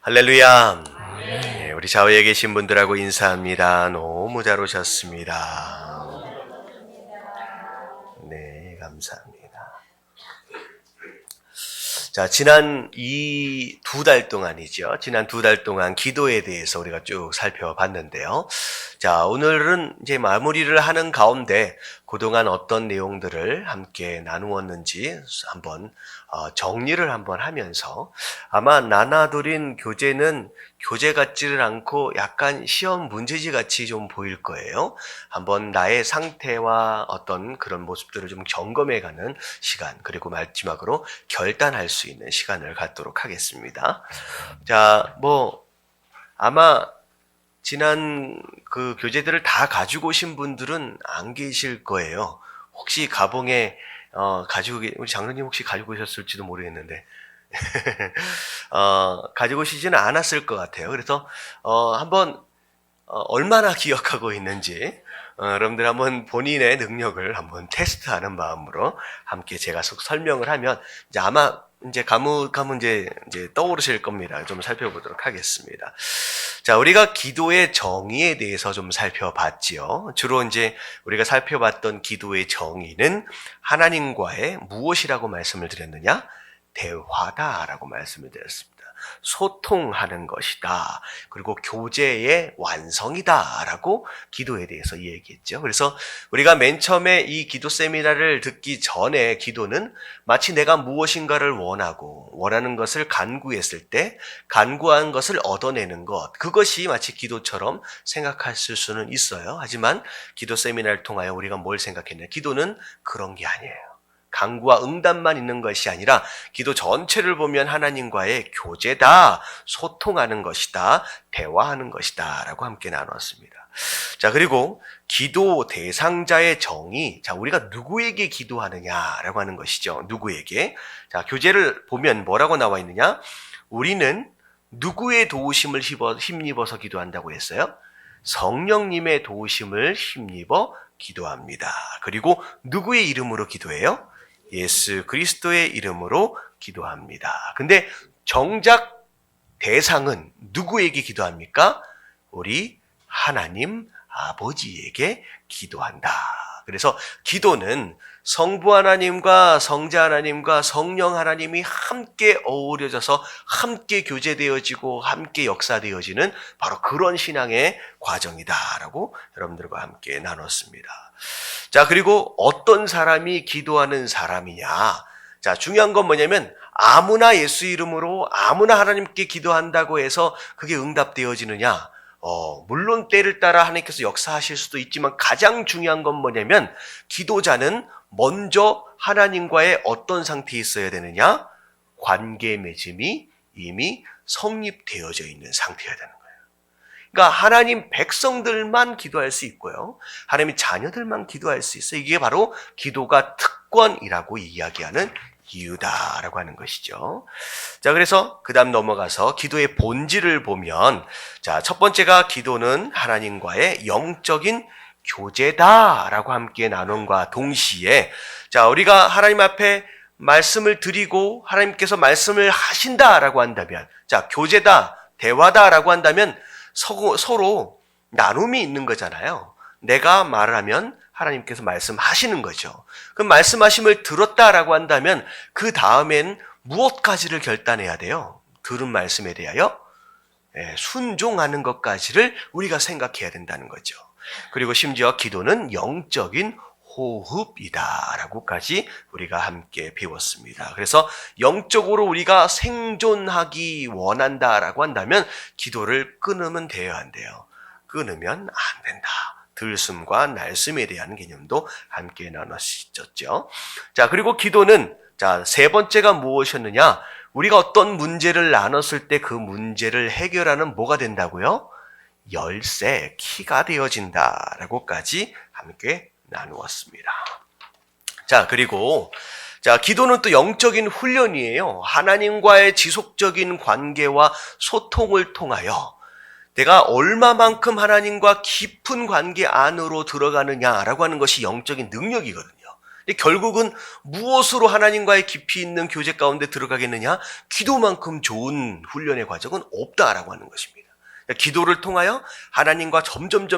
할렐루야. 네, 우리 좌우에 계신 분들하고 인사합니다. 너무 잘 오셨습니다. 네, 감사합니다. 자, 지난 이 2달 동안이죠. 지난 2달 동안 기도에 대해서 우리가 쭉 살펴봤는데요. 자, 오늘은 이제 마무리를 하는 가운데 그동안 어떤 내용들을 함께 나누었는지 한번 정리를 한번 하면서 아마 나눠드린 교재는 교재 같지를 않고 약간 시험 문제지 같이 좀 보일 거예요. 한번 나의 상태와 어떤 그런 모습들을 좀 점검해가는 시간, 그리고 마지막으로 결단할 수 있는 시간을 갖도록 하겠습니다. 자, 아마 지난 그 교재들을 다 가지고 오신 분들은 안 계실 거예요. 혹시 가봉에 우리 장로님 혹시 가지고 오셨을지도 모르겠는데 가지고 오시지는 않았을 것 같아요. 그래서 한번 얼마나 기억하고 있는지 여러분들 한번 본인의 능력을 한번 테스트하는 마음으로 함께 제가 설명을 하면 이제 아마 이제 가문 이제 떠오르실 겁니다. 좀 살펴보도록 하겠습니다. 자, 우리가 기도의 정의에 대해서 좀 살펴봤지요. 주로 이제 우리가 살펴봤던 기도의 정의는 하나님과의 무엇이라고 말씀을 드렸느냐? 대화다라고 말씀을 드렸습니다. 소통하는 것이다. 그리고 교제의 완성이다라고 기도에 대해서 얘기했죠. 그래서 우리가 맨 처음에 이 기도 세미나를 듣기 전에 기도는 마치 내가 무엇인가를 원하는 것을 간구했을 때 간구한 것을 얻어내는 것, 그것이 마치 기도처럼 생각하실 수는 있어요. 하지만 기도 세미나를 통하여 우리가 뭘 생각했냐? 기도는 그런 게 아니에요. 간구와 응답만 있는 것이 아니라 기도 전체를 보면 하나님과의 교제다, 소통하는 것이다, 대화하는 것이다 라고 함께 나눴습니다. 자, 그리고 기도 대상자의 정의, 자, 우리가 누구에게 기도하느냐라고 하는 것이죠. 누구에게? 자, 교재를 보면 뭐라고 나와 있느냐? 우리는 누구의 도우심을 힘입어서 기도한다고 했어요? 성령님의 도우심을 힘입어 기도합니다. 그리고 누구의 이름으로 기도해요? 예수 그리스도의 이름으로 기도합니다. 근데 정작 대상은 누구에게 기도합니까? 우리 하나님 아버지에게 기도한다. 그래서 기도는 성부 하나님과 성자 하나님과 성령 하나님이 함께 어우러져서 함께 교제되어지고 함께 역사되어지는 바로 그런 신앙의 과정이다라고 여러분들과 함께 나눴습니다. 자, 그리고 어떤 사람이 기도하는 사람이냐? 자, 중요한 건 뭐냐면 아무나 예수 이름으로 아무나 하나님께 기도한다고 해서 그게 응답되어지느냐? 물론 때를 따라 하나님께서 역사하실 수도 있지만 가장 중요한 건 뭐냐면 기도자는 먼저 하나님과의 어떤 상태에 있어야 되느냐? 관계 맺음이 이미 성립되어져 있는 상태여야 되는 거예요. 그러니까 하나님 백성들만 기도할 수 있고요. 하나님의 자녀들만 기도할 수 있어요. 이게 바로 기도가 특권이라고 이야기하는 이유다라고 하는 것이죠. 자, 그래서 그 다음 넘어가서 기도의 본질을 보면, 자, 첫 번째가 기도는 하나님과의 영적인 교제다라고 함께 나눈과 동시에, 자, 우리가 하나님 앞에 말씀을 드리고 하나님께서 말씀을 하신다라고 한다면, 자, 교제다, 대화다라고 한다면 서로 나눔이 있는 거잖아요. 내가 말을 하면 하나님께서 말씀하시는 거죠. 그럼 말씀하심을 들었다라고 한다면 그 다음엔 무엇까지를 결단해야 돼요? 들은 말씀에 대하여 순종하는 것까지를 우리가 생각해야 된다는 거죠. 그리고 심지어 기도는 영적인 호흡이다라고까지 우리가 함께 배웠습니다. 그래서 영적으로 우리가 생존하기 원한다라고 한다면 기도를 끊으면 돼요, 안 돼요? 끊으면 안 된다. 들숨과 날숨에 대한 개념도 함께 나눴었죠. 자, 그리고 기도는, 자, 세 번째가 무엇이었느냐? 우리가 어떤 문제를 나눴을 때 그 문제를 해결하는 뭐가 된다고요? 열쇠, 키가 되어진다라고까지 함께 나누었습니다. 자, 그리고 자, 기도는 또 영적인 훈련이에요. 하나님과의 지속적인 관계와 소통을 통하여 내가 얼마만큼 하나님과 깊은 관계 안으로 들어가느냐라고 하는 것이 영적인 능력이거든요. 근데 결국은 무엇으로 하나님과의 깊이 있는 교제 가운데 들어가겠느냐? 기도만큼 좋은 훈련의 과정은 없다라고 하는 것입니다. 기도를 통하여 하나님과 점점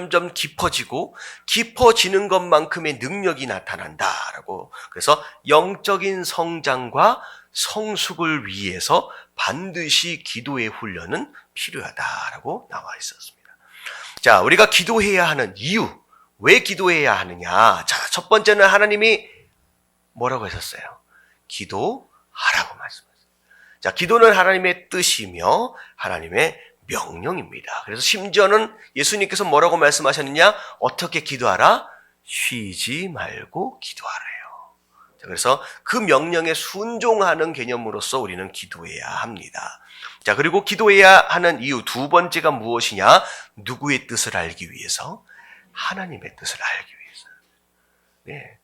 깊어지는 것만큼의 능력이 나타난다라고. 그래서 영적인 성장과 성숙을 위해서 반드시 기도의 훈련은 필요하다라고 나와 있었습니다. 자, 우리가 기도해야 하는 이유, 왜 기도해야 하느냐? 자, 첫 번째는 하나님이 뭐라고 하셨어요? 기도하라고 말씀하셨어요. 자, 기도는 하나님의 뜻이며 하나님의 명령입니다. 그래서 심지어는 예수님께서 뭐라고 말씀하셨느냐? 어떻게 기도하라? 쉬지 말고 기도하래요. 자, 그래서 그 명령에 순종하는 개념으로서 우리는 기도해야 합니다. 자, 그리고 기도해야 하는 이유 두 번째가 무엇이냐? 누구의 뜻을 알기 위해서? 하나님의 뜻을 알기 위해서. 네.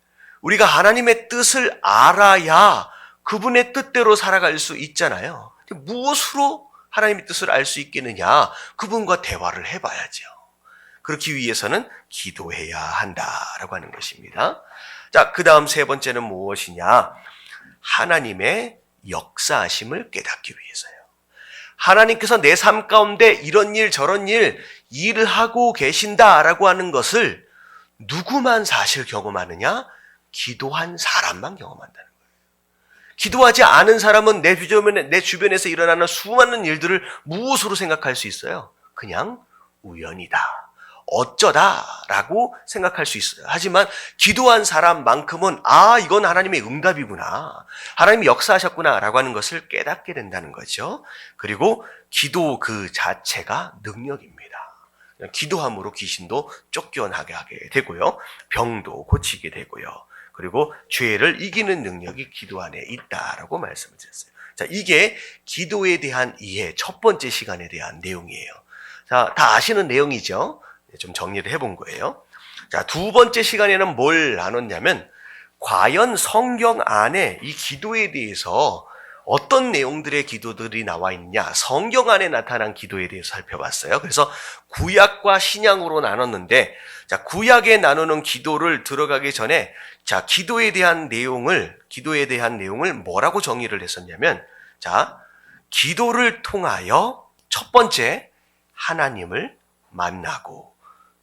우리가 하나님의 뜻을 알아야 그분의 뜻대로 살아갈 수 있잖아요. 무엇으로 하나님의 뜻을 알 수 있겠느냐? 그분과 대화를 해봐야죠. 그렇기 위해서는 기도해야 한다라고 하는 것입니다. 자, 그 다음 세 번째는 무엇이냐? 하나님의 역사하심을 깨닫기 위해서요. 하나님께서 내 삶 가운데 이런 일 저런 일을 하고 계신다라고 하는 것을 누구만 사실 경험하느냐? 기도한 사람만 경험한다는 거예요. 기도하지 않은 사람은 내 주변에서 일어나는 수많은 일들을 무엇으로 생각할 수 있어요? 그냥 우연이다, 어쩌다라고 생각할 수 있어요. 하지만 기도한 사람만큼은 이건 하나님의 응답이구나, 하나님이 역사하셨구나 라고 하는 것을 깨닫게 된다는 거죠. 그리고 기도 그 자체가 능력입니다. 기도함으로 귀신도 쫓겨나게 하게 되고요, 병도 고치게 되고요, 그리고 죄를 이기는 능력이 기도 안에 있다라고 말씀을 드렸어요. 자, 이게 기도에 대한 이해, 첫 번째 시간에 대한 내용이에요. 자, 다 아시는 내용이죠? 좀 정리를 해본 거예요. 자, 두 번째 시간에는 뭘 나눴냐면, 과연 성경 안에 이 기도에 대해서 어떤 내용들의 기도들이 나와 있냐, 성경 안에 나타난 기도에 대해서 살펴봤어요. 그래서 구약과 신약으로 나눴는데, 자, 구약에 나누는 기도를 들어가기 전에, 자, 기도에 대한 내용을 뭐라고 정의를 했었냐면, 자, 기도를 통하여 첫 번째, 하나님을 만나고,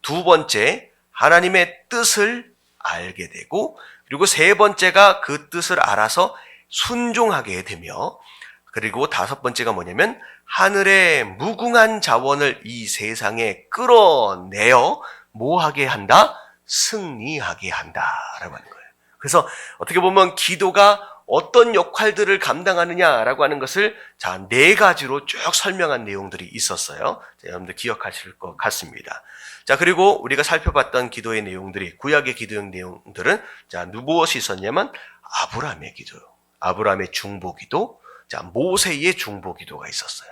두 번째, 하나님의 뜻을 알게 되고, 그리고 세 번째가 그 뜻을 알아서 순종하게 되며, 그리고 다섯 번째가 뭐냐면 하늘의 무궁한 자원을 이 세상에 끌어내어 뭐하게 한다? 승리하게 한다라고 하는 거예요. 그래서 어떻게 보면 기도가 어떤 역할들을 감당하느냐라고 하는 것을 자, 네 가지로 쭉 설명한 내용들이 있었어요. 자, 여러분들 기억하실 것 같습니다. 자, 그리고 우리가 살펴봤던 기도의 내용들이, 구약의 기도의 내용들은 자, 무엇이 있었냐면 아브라함의 기도, 아브라함의 중보기도, 자, 모세의 중보기도가 있었어요.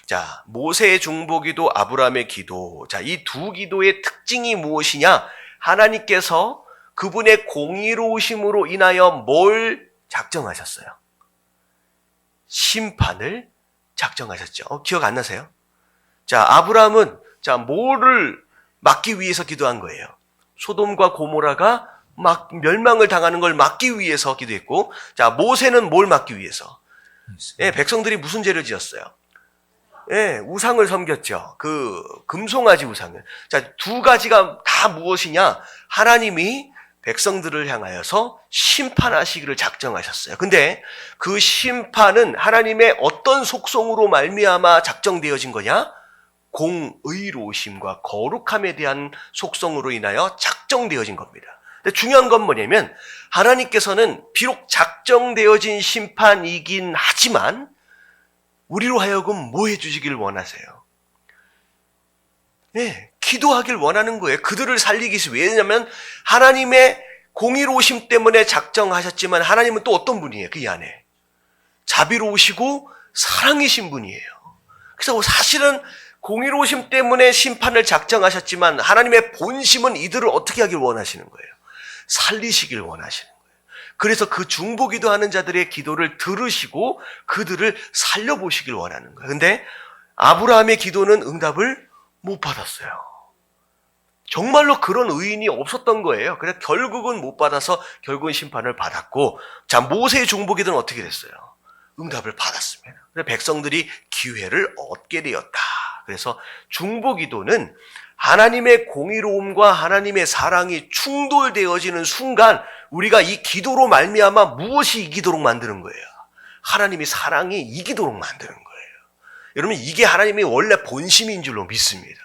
자, 모세의 중보기도, 아브라함의 기도. 자, 이 두 기도의 특징이 무엇이냐? 하나님께서 그분의 공의로우심으로 인하여 뭘 작정하셨어요? 심판을 작정하셨죠. 기억 안 나세요? 자, 아브라함은 자, 뭐를 막기 위해서 기도한 거예요? 소돔과 고모라가 막 멸망을 당하는 걸 막기 위해서 기도했고, 자, 모세는 뭘 막기 위해서? 예, 백성들이 무슨 죄를 지었어요? 예, 우상을 섬겼죠. 그 금송아지 우상을. 자, 두 가지가 다 무엇이냐? 하나님이 백성들을 향하여서 심판하시기를 작정하셨어요. 근데 그 심판은 하나님의 어떤 속성으로 말미암아 작정되어진 거냐? 공의로우심과 거룩함에 대한 속성으로 인하여 작정되어진 겁니다. 근데 중요한 건 뭐냐면, 하나님께서는 비록 작정되어진 심판이긴 하지만 우리로 하여금 뭐 해주시길 원하세요? 네, 기도하길 원하는 거예요. 그들을 살리기 위해서. 왜냐하면 하나님의 공의로우심 때문에 작정하셨지만 하나님은 또 어떤 분이에요? 그 안에 자비로우시고 사랑이신 분이에요. 그래서 사실은 공의로우심 때문에 심판을 작정하셨지만 하나님의 본심은 이들을 어떻게 하길 원하시는 거예요? 살리시길 원하시는 거예요. 그래서 그 중보기도 하는 자들의 기도를 들으시고 그들을 살려보시길 원하는 거예요. 근데 아브라함의 기도는 응답을 못 받았어요. 정말로 그런 의인이 없었던 거예요. 그래서 결국은 못 받아서 결국은 심판을 받았고, 자, 모세의 중보기도는 어떻게 됐어요? 응답을 받았습니다. 그래서 백성들이 기회를 얻게 되었다. 그래서 중보기도는 하나님의 공의로움과 하나님의 사랑이 충돌되어지는 순간 우리가 이 기도로 말미암아 무엇이 이기도록 만드는 거예요? 하나님이 사랑이 이기도록 만드는 거예요. 여러분, 이게 하나님의 원래 본심인 줄로 믿습니다.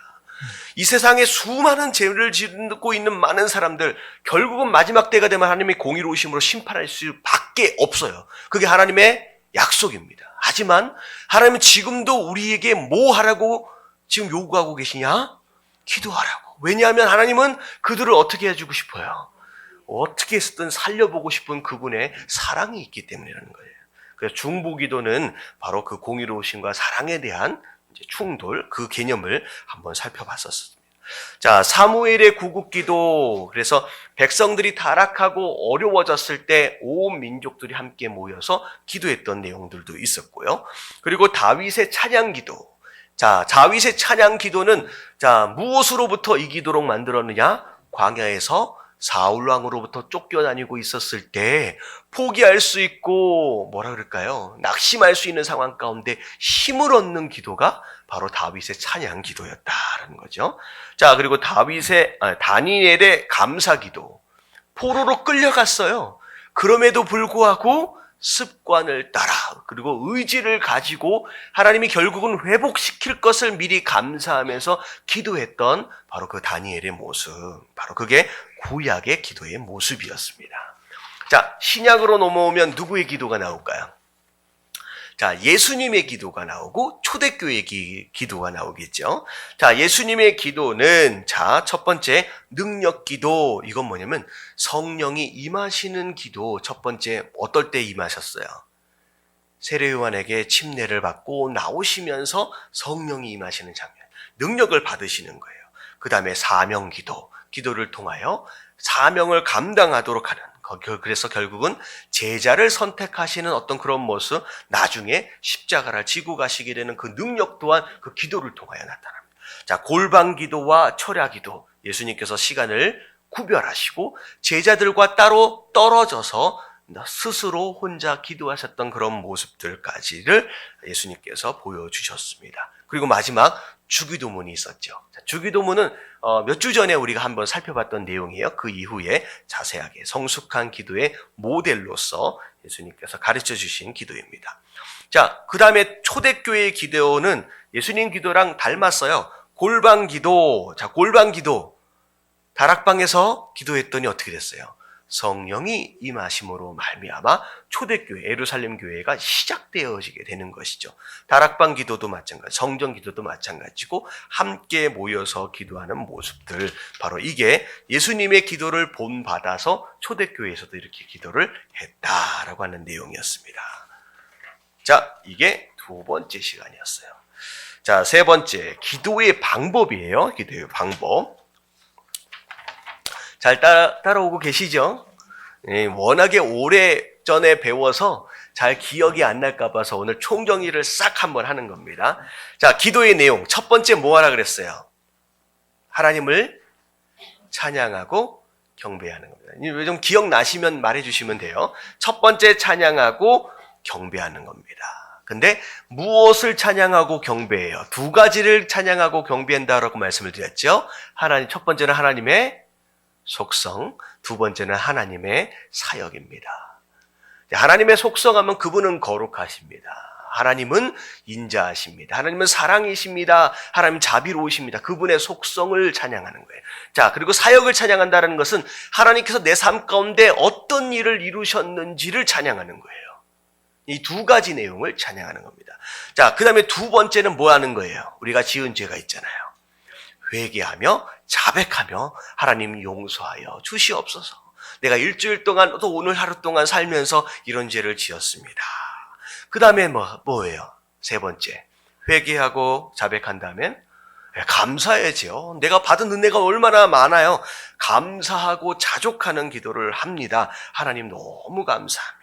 이 세상에 수많은 죄를 짓고 있는 많은 사람들, 결국은 마지막 때가 되면 하나님의 공의로우심으로 심판할 수밖에 없어요. 그게 하나님의 약속입니다. 하지만 하나님은 지금도 우리에게 뭐 하라고 지금 요구하고 계시냐? 기도하라고. 왜냐하면 하나님은 그들을 어떻게 해주고 싶어요? 어떻게 해서든 살려보고 싶은 그분의 사랑이 있기 때문이라는 거예요. 그래서 중보기도는 바로 그 공의로우심과 사랑에 대한 충돌, 그 개념을 한번 살펴봤었습니다. 자, 사무엘의 구국기도. 그래서 백성들이 타락하고 어려워졌을 때 온 민족들이 함께 모여서 기도했던 내용들도 있었고요. 그리고 다윗의 찬양기도. 자, 다윗의 찬양기도는 자, 무엇으로부터 이기도록 만들었느냐? 광야에서 사울 왕으로부터 쫓겨다니고 있었을 때 포기할 수 있고 뭐라 그럴까요? 낙심할 수 있는 상황 가운데 힘을 얻는 기도가 바로 다윗의 찬양 기도였다라는 거죠. 자, 그리고 다니엘의 감사 기도. 포로로 끌려갔어요. 그럼에도 불구하고 습관을 따라 그리고 의지를 가지고 하나님이 결국은 회복시킬 것을 미리 감사하면서 기도했던 바로 그 다니엘의 모습, 바로 그게 구약의 기도의 모습이었습니다. 자, 신약으로 넘어오면 누구의 기도가 나올까요? 자, 예수님의 기도가 나오고 초대교회의 기도가 나오겠죠. 자, 예수님의 기도는 자, 첫 번째 능력 기도. 이건 뭐냐면 성령이 임하시는 기도. 첫 번째 어떨 때 임하셨어요? 세례 요한에게 침례를 받고 나오시면서 성령이 임하시는 장면. 능력을 받으시는 거예요. 그다음에 사명 기도. 기도를 통하여 사명을 감당하도록 하는. 그래서 결국은 제자를 선택하시는 어떤 그런 모습, 나중에 십자가를 지고 가시게 되는 그 능력 또한 그 기도를 통하여 나타납니다. 자, 골방 기도와 철야 기도. 예수님께서 시간을 구별하시고 제자들과 따로 떨어져서 스스로 혼자 기도하셨던 그런 모습들까지를 예수님께서 보여주셨습니다. 그리고 마지막 주기도문이 있었죠. 주기도문은 몇 주 전에 우리가 한번 살펴봤던 내용이에요. 그 이후에 자세하게 성숙한 기도의 모델로서 예수님께서 가르쳐 주신 기도입니다. 자, 그 다음에 초대교회의 기도는 예수님 기도랑 닮았어요. 골방 기도. 자, 골방 기도. 다락방에서 기도했더니 어떻게 됐어요? 성령이 임하심으로 말미암아 초대교회, 예루살렘 교회가 시작되어지게 되는 것이죠. 다락방 기도도 마찬가지, 성전 기도도 마찬가지고 함께 모여서 기도하는 모습들, 바로 이게 예수님의 기도를 본받아서 초대교회에서도 이렇게 기도를 했다라고 하는 내용이었습니다. 자, 이게 두 번째 시간이었어요. 자, 세 번째, 기도의 방법이에요. 기도의 방법. 잘 따라오고 계시죠? 워낙에 오래전에 배워서 잘 기억이 안 날까 봐서 오늘 총정리를 싹 한번 하는 겁니다. 자, 기도의 내용. 첫 번째 뭐 하라 그랬어요? 하나님을 찬양하고 경배하는 겁니다. 좀 기억나시면 말해주시면 돼요. 첫 번째 찬양하고 경배하는 겁니다. 근데 무엇을 찬양하고 경배해요? 두 가지를 찬양하고 경배한다라고 말씀을 드렸죠. 첫 번째는 하나님의 속성, 두 번째는 하나님의 사역입니다. 하나님의 속성하면 그분은 거룩하십니다. 하나님은 인자하십니다. 하나님은 사랑이십니다. 하나님 자비로우십니다. 그분의 속성을 찬양하는 거예요. 자, 그리고 사역을 찬양한다는 것은 하나님께서 내 삶 가운데 어떤 일을 이루셨는지를 찬양하는 거예요. 이 두 가지 내용을 찬양하는 겁니다. 자, 그 다음에 두 번째는 뭐 하는 거예요? 우리가 지은 죄가 있잖아요. 회개하며 자백하며 하나님 용서하여 주시옵소서. 내가 일주일 동안 또 오늘 하루 동안 살면서 이런 죄를 지었습니다. 그 다음에 뭐예요? 세 번째, 회개하고 자백한 다음엔 감사해야죠. 내가 받은 은혜가 얼마나 많아요. 감사하고 자족하는 기도를 합니다. 하나님 너무 감사합니다.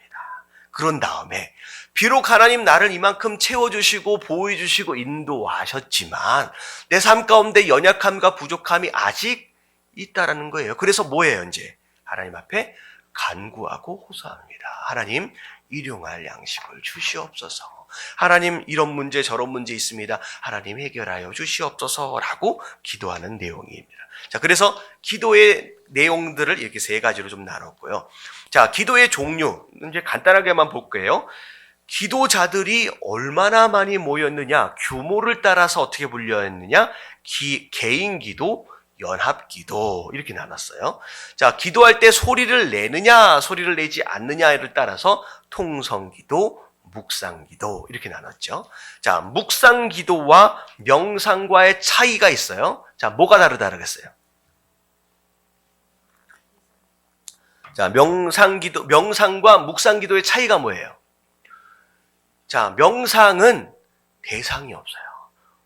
그런 다음에 비록 하나님 나를 이만큼 채워주시고 보호해주시고 인도하셨지만 내 삶 가운데 연약함과 부족함이 아직 있다라는 거예요. 그래서 뭐예요, 이제? 하나님 앞에 간구하고 호소합니다. 하나님, 일용할 양식을 주시옵소서. 하나님, 이런 문제 저런 문제 있습니다. 하나님 해결하여 주시옵소서라고 기도하는 내용입니다. 자, 그래서 기도의 내용들을 이렇게 세 가지로 좀 나눴고요. 자, 기도의 종류 이제 간단하게만 볼게요. 기도자들이 얼마나 많이 모였느냐, 규모를 따라서 어떻게 분류했느냐, 개인 기도, 연합 기도 이렇게 나눴어요. 자, 기도할 때 소리를 내느냐, 소리를 내지 않느냐를 따라서 통성 기도, 묵상 기도 이렇게 나눴죠. 자, 묵상 기도와 명상과의 차이가 있어요. 자, 뭐가 다르겠어요? 자, 명상과 묵상 기도의 차이가 뭐예요? 자, 명상은 대상이 없어요.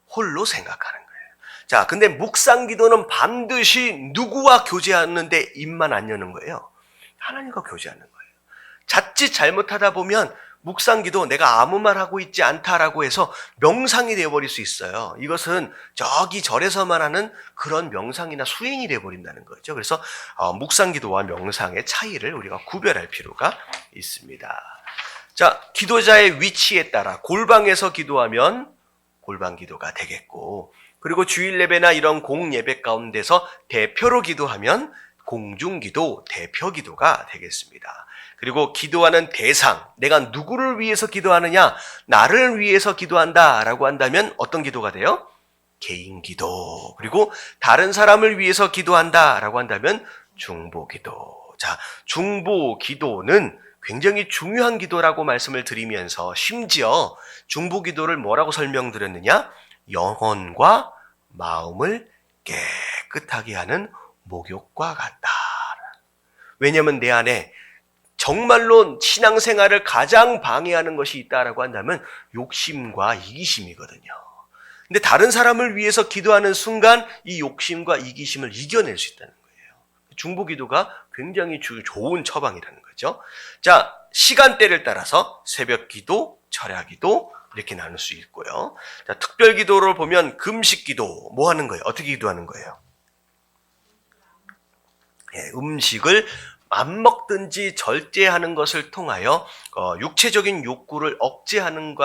홀로 생각하는 거예요. 자, 근데 묵상 기도는 반드시 누구와 교제하는데 입만 안 여는 거예요. 하나님과 교제하는 거예요. 자칫 잘못하다 보면 묵상 기도 내가 아무 말 하고 있지 않다라고 해서 명상이 되어버릴 수 있어요. 이것은 저기 절에서만 하는 그런 명상이나 수행이 되어버린다는 거죠. 그래서 묵상 기도와 명상의 차이를 우리가 구별할 필요가 있습니다. 자, 기도자의 위치에 따라 골방에서 기도하면 골방 기도가 되겠고, 그리고 주일 예배나 이런 공 예배 가운데서 대표로 기도하면 공중 기도, 대표 기도가 되겠습니다. 그리고 기도하는 대상, 내가 누구를 위해서 기도하느냐, 나를 위해서 기도한다라고 한다면 어떤 기도가 돼요? 개인 기도. 그리고 다른 사람을 위해서 기도한다라고 한다면 중보 기도. 자, 중보 기도는 굉장히 중요한 기도라고 말씀을 드리면서 심지어 중보 기도를 뭐라고 설명드렸느냐? 영혼과 마음을 깨끗하게 하는 목욕과 같다. 왜냐하면 내 안에 정말로 신앙생활을 가장 방해하는 것이 있다라고 한다면 욕심과 이기심이거든요. 근데 다른 사람을 위해서 기도하는 순간 이 욕심과 이기심을 이겨낼 수 있다는 거예요. 중보 기도가 굉장히 좋은 처방이라는 거죠. 자, 시간대를 따라서 새벽 기도, 철야 기도 이렇게 나눌 수 있고요. 자, 특별 기도를 보면 금식 기도 뭐 하는 거예요? 어떻게 기도하는 거예요? 음식을 안 먹든지 절제하는 것을 통하여 육체적인 욕구를 억제하면서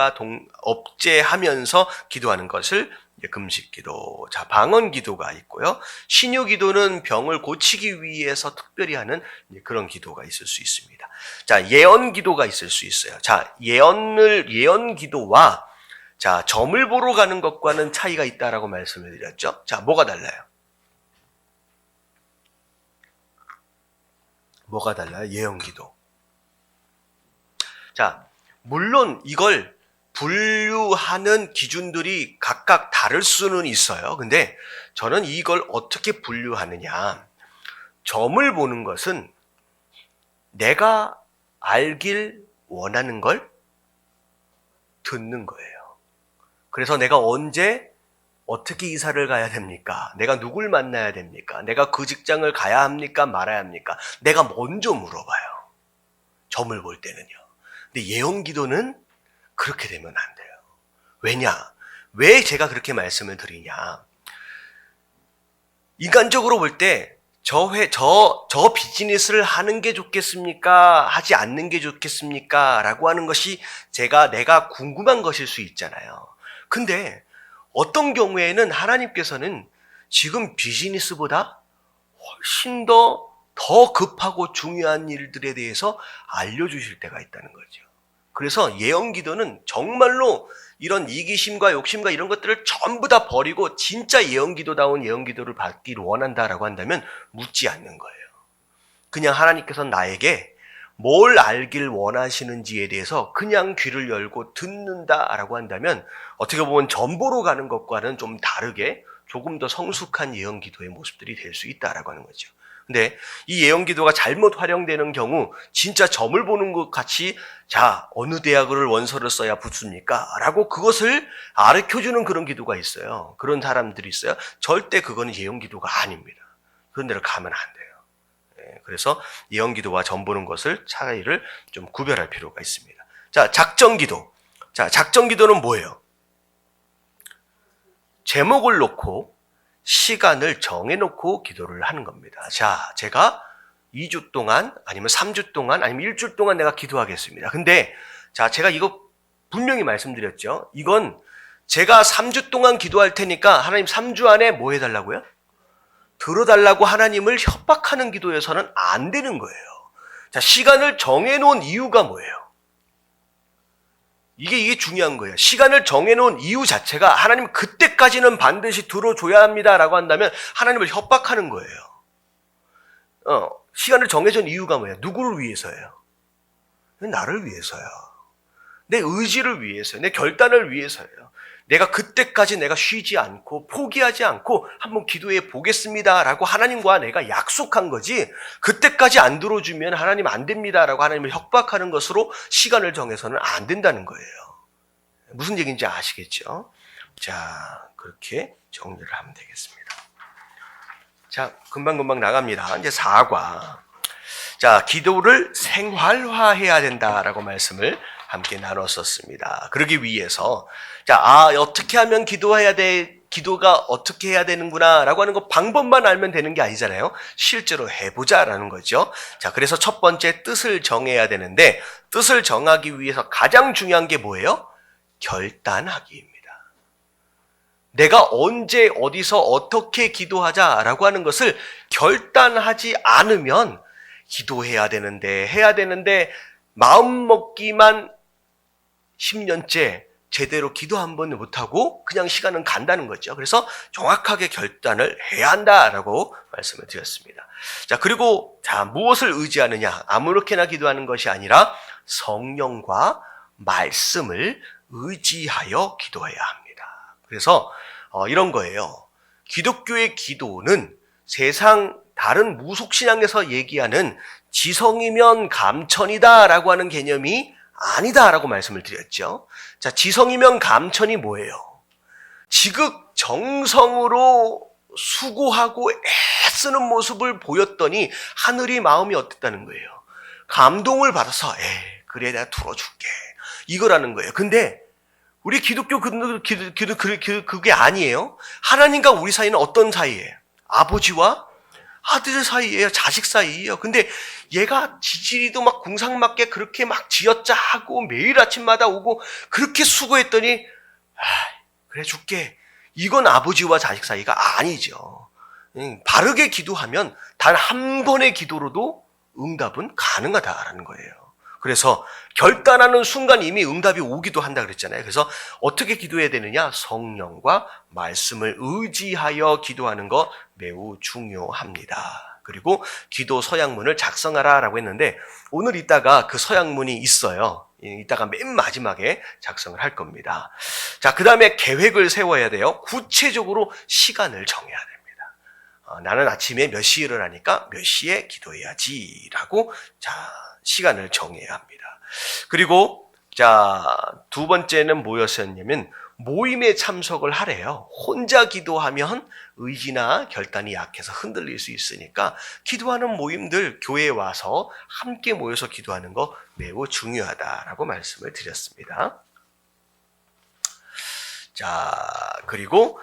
기도하는 것을 금식 기도. 자, 방언 기도가 있고요. 신유 기도는 병을 고치기 위해서 특별히 하는 그런 기도가 있을 수 있습니다. 자, 예언 기도가 있을 수 있어요. 자, 예언 기도와 자, 점을 보러 가는 것과는 차이가 있다라고 말씀을 드렸죠. 자, 뭐가 달라요? 뭐가 달라요? 예언 기도. 자, 물론 이걸 분류하는 기준들이 각각 다를 수는 있어요. 근데 저는 이걸 어떻게 분류하느냐. 점을 보는 것은 내가 알길 원하는 걸 듣는 거예요. 그래서 내가 언제 어떻게 이사를 가야 됩니까? 내가 누굴 만나야 됩니까? 내가 그 직장을 가야 합니까? 말아야 합니까? 내가 먼저 물어봐요. 점을 볼 때는요. 근데 예언 기도는 그렇게 되면 안 돼요. 왜냐? 왜 제가 그렇게 말씀을 드리냐? 인간적으로 볼 때 저 비즈니스를 하는 게 좋겠습니까? 하지 않는 게 좋겠습니까? 라고 하는 것이 내가 궁금한 것일 수 있잖아요. 근데 어떤 경우에는 하나님께서는 지금 비즈니스보다 훨씬 더 급하고 중요한 일들에 대해서 알려주실 때가 있다는 거죠. 그래서 예언 기도는 정말로 이런 이기심과 욕심과 이런 것들을 전부 다 버리고 진짜 예언 기도다운 예언 기도를 받기를 원한다라고 한다면 묻지 않는 거예요. 그냥 하나님께서 나에게 뭘 알길 원하시는지에 대해서 그냥 귀를 열고 듣는다라고 한다면 어떻게 보면 점 보러 가는 것과는 좀 다르게 조금 더 성숙한 예언 기도의 모습들이 될 수 있다라고 하는 거죠. 근데 이 예언 기도가 잘못 활용되는 경우 진짜 점을 보는 것 같이 자, 어느 대학을 원서를 써야 붙습니까? 라고 그것을 가르쳐주는 그런 기도가 있어요. 그런 사람들이 있어요. 절대 그거는 예언 기도가 아닙니다. 그런 데를 가면 안 돼요. 그래서 예언 기도와 점 보는 것을 차이를 좀 구별할 필요가 있습니다. 자, 작정 기도. 자, 작정 기도는 뭐예요? 제목을 놓고 시간을 정해놓고 기도를 하는 겁니다. 자, 제가 2주 동안 아니면 3주 동안 아니면 일주일 동안 내가 기도하겠습니다. 근데 자, 제가 이거 분명히 말씀드렸죠. 이건 제가 3주 동안 기도할 테니까 하나님 3주 안에 뭐 해달라고요? 들어달라고 하나님을 협박하는 기도에서는 안 되는 거예요. 자, 시간을 정해놓은 이유가 뭐예요? 이게 중요한 거예요. 시간을 정해놓은 이유 자체가 하나님 그때까지는 반드시 들어줘야 합니다라고 한다면 하나님을 협박하는 거예요. 시간을 정해준 이유가 뭐예요? 누구를 위해서예요? 나를 위해서요. 내 의지를 위해서요. 내 결단을 위해서요. 내가 그때까지 내가 쉬지 않고 포기하지 않고 한번 기도해 보겠습니다라고 하나님과 내가 약속한 거지, 그때까지 안 들어주면 하나님 안 됩니다라고 하나님을 협박하는 것으로 시간을 정해서는 안 된다는 거예요. 무슨 얘기인지 아시겠죠? 자, 그렇게 정리를 하면 되겠습니다. 자, 금방금방 나갑니다. 이제 4과. 자, 기도를 생활화해야 된다라고 말씀을 함께 나눴었습니다. 그러기 위해서 자, 어떻게 하면 기도가 어떻게 해야 되는구나 라고 하는 거 방법만 알면 되는 게 아니잖아요. 실제로 해보자라는 거죠. 자, 그래서 첫 번째 뜻을 정해야 되는데, 뜻을 정하기 위해서 가장 중요한 게 뭐예요? 결단하기입니다. 내가 언제 어디서 어떻게 기도하자라고 하는 것을 결단하지 않으면 기도해야 되는데 마음 먹기만 10년째 제대로 기도 한 번 못하고 그냥 시간은 간다는 거죠. 그래서 정확하게 결단을 해야 한다라고 말씀을 드렸습니다. 자, 그리고 자, 무엇을 의지하느냐? 아무렇게나 기도하는 것이 아니라 성령과 말씀을 의지하여 기도해야 합니다. 그래서 이런 거예요. 기독교의 기도는 세상 다른 무속신앙에서 얘기하는 지성이면 감천이다라고 하는 개념이 아니다라고 말씀을 드렸죠. 자, 지성이면 감천이 뭐예요? 지극정성으로 수고하고 애쓰는 모습을 보였더니 하늘이 마음이 어땠다는 거예요? 감동을 받아서 그래 내가 들어줄게 이거라는 거예요. 근데 우리 기독교 그게 아니에요. 하나님과 우리 사이는 어떤 사이예요? 아버지와 아들 사이예요. 자식 사이예요. 근데 얘가 지지리도 막 궁상맞게 그렇게 막 쥐어짜고 매일 아침마다 오고 그렇게 수고했더니 그래 줄게. 이건 아버지와 자식 사이가 아니죠. 바르게 기도하면 단 한 번의 기도로도 응답은 가능하다라는 거예요. 그래서 결단하는 순간 이미 응답이 오기도 한다 그랬잖아요. 그래서 어떻게 기도해야 되느냐? 성령과 말씀을 의지하여 기도하는 거 매우 중요합니다. 그리고 기도 서약문을 작성하라라고 했는데 오늘 이따가 그 서약문이 있어요. 이따가 맨 마지막에 작성을 할 겁니다. 자, 그 다음에 계획을 세워야 돼요. 구체적으로 시간을 정해야 됩니다. 나는 아침에 몇 시에 일어나니까 몇 시에 기도해야지라고 시간을 정해야 합니다. 그리고 두 번째는 뭐였었냐면 모임에 참석을 하래요. 혼자 기도하면 의지나 결단이 약해서 흔들릴 수 있으니까 기도하는 모임들 교회에 와서 함께 모여서 기도하는 거 매우 중요하다라고 말씀을 드렸습니다. 그리고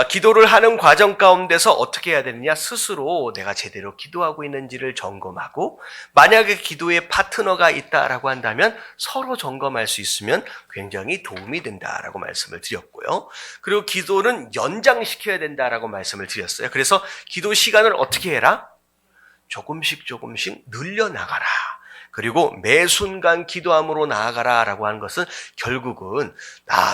기도를 하는 과정 가운데서 어떻게 해야 되느냐? 스스로 내가 제대로 기도하고 있는지를 점검하고, 만약에 기도에 파트너가 있다라고 한다면 서로 점검할 수 있으면 굉장히 도움이 된다라고 말씀을 드렸고요. 그리고 기도는 연장시켜야 된다라고 말씀을 드렸어요. 그래서 기도 시간을 어떻게 해라? 조금씩 늘려나가라. 그리고 매 순간 기도함으로 나아가라라고 하는 것은 결국은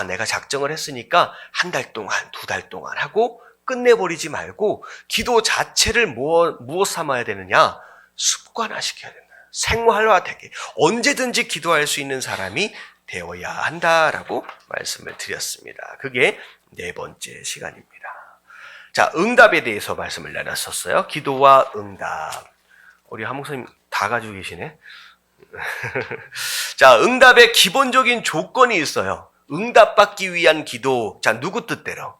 내가 작정을 했으니까 한 달 동안, 2달 동안 하고 끝내버리지 말고 기도 자체를 무엇 삼아야 되느냐? 습관화시켜야 된다. 생활화되게 언제든지 기도할 수 있는 사람이 되어야 한다라고 말씀을 드렸습니다. 그게 4번째 시간입니다. 응답에 대해서 말씀을 나눴었어요. 기도와 응답. 우리 한 목사님 다 가지고 계시네. 응답의 기본적인 조건이 있어요. 응답받기 위한 기도. 누구 뜻대로?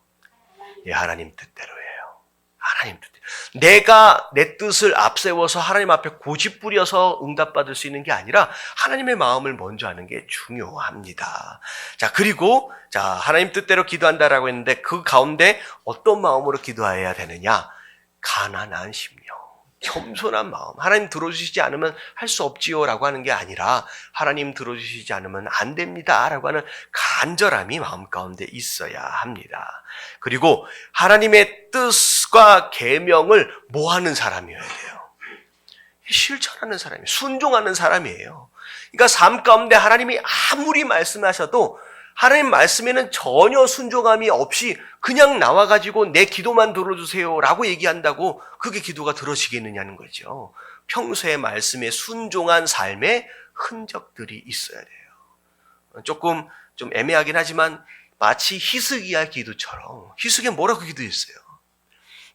하나님 뜻대로예요. 하나님 뜻대로. 내가 내 뜻을 앞세워서 하나님 앞에 고집부려서 응답받을 수 있는 게 아니라 하나님의 마음을 먼저 하는 게 중요합니다. 자, 그리고 하나님 뜻대로 기도한다라고 했는데 그 가운데 어떤 마음으로 기도해야 되느냐? 가난한 심령, 겸손한 마음. 하나님 들어주시지 않으면 할 수 없지요 라고 하는 게 아니라 하나님 들어주시지 않으면 안 됩니다 라고 하는 간절함이 마음 가운데 있어야 합니다. 그리고 하나님의 뜻과 계명을 뭐하는 사람이어야 돼요? 실천하는 사람이에요. 순종하는 사람이에요. 그러니까 삶 가운데 하나님이 아무리 말씀하셔도 하나님 말씀에는 전혀 순종함이 없이 그냥 나와가지고 내 기도만 들어주세요 라고 얘기한다고 그게 기도가 들어지겠느냐는 거죠. 평소에 말씀에 순종한 삶의 흔적들이 있어야 돼요. 조금 좀 애매하긴 하지만 마치 히스기야 기도처럼, 히스기야 뭐라고 기도했어요?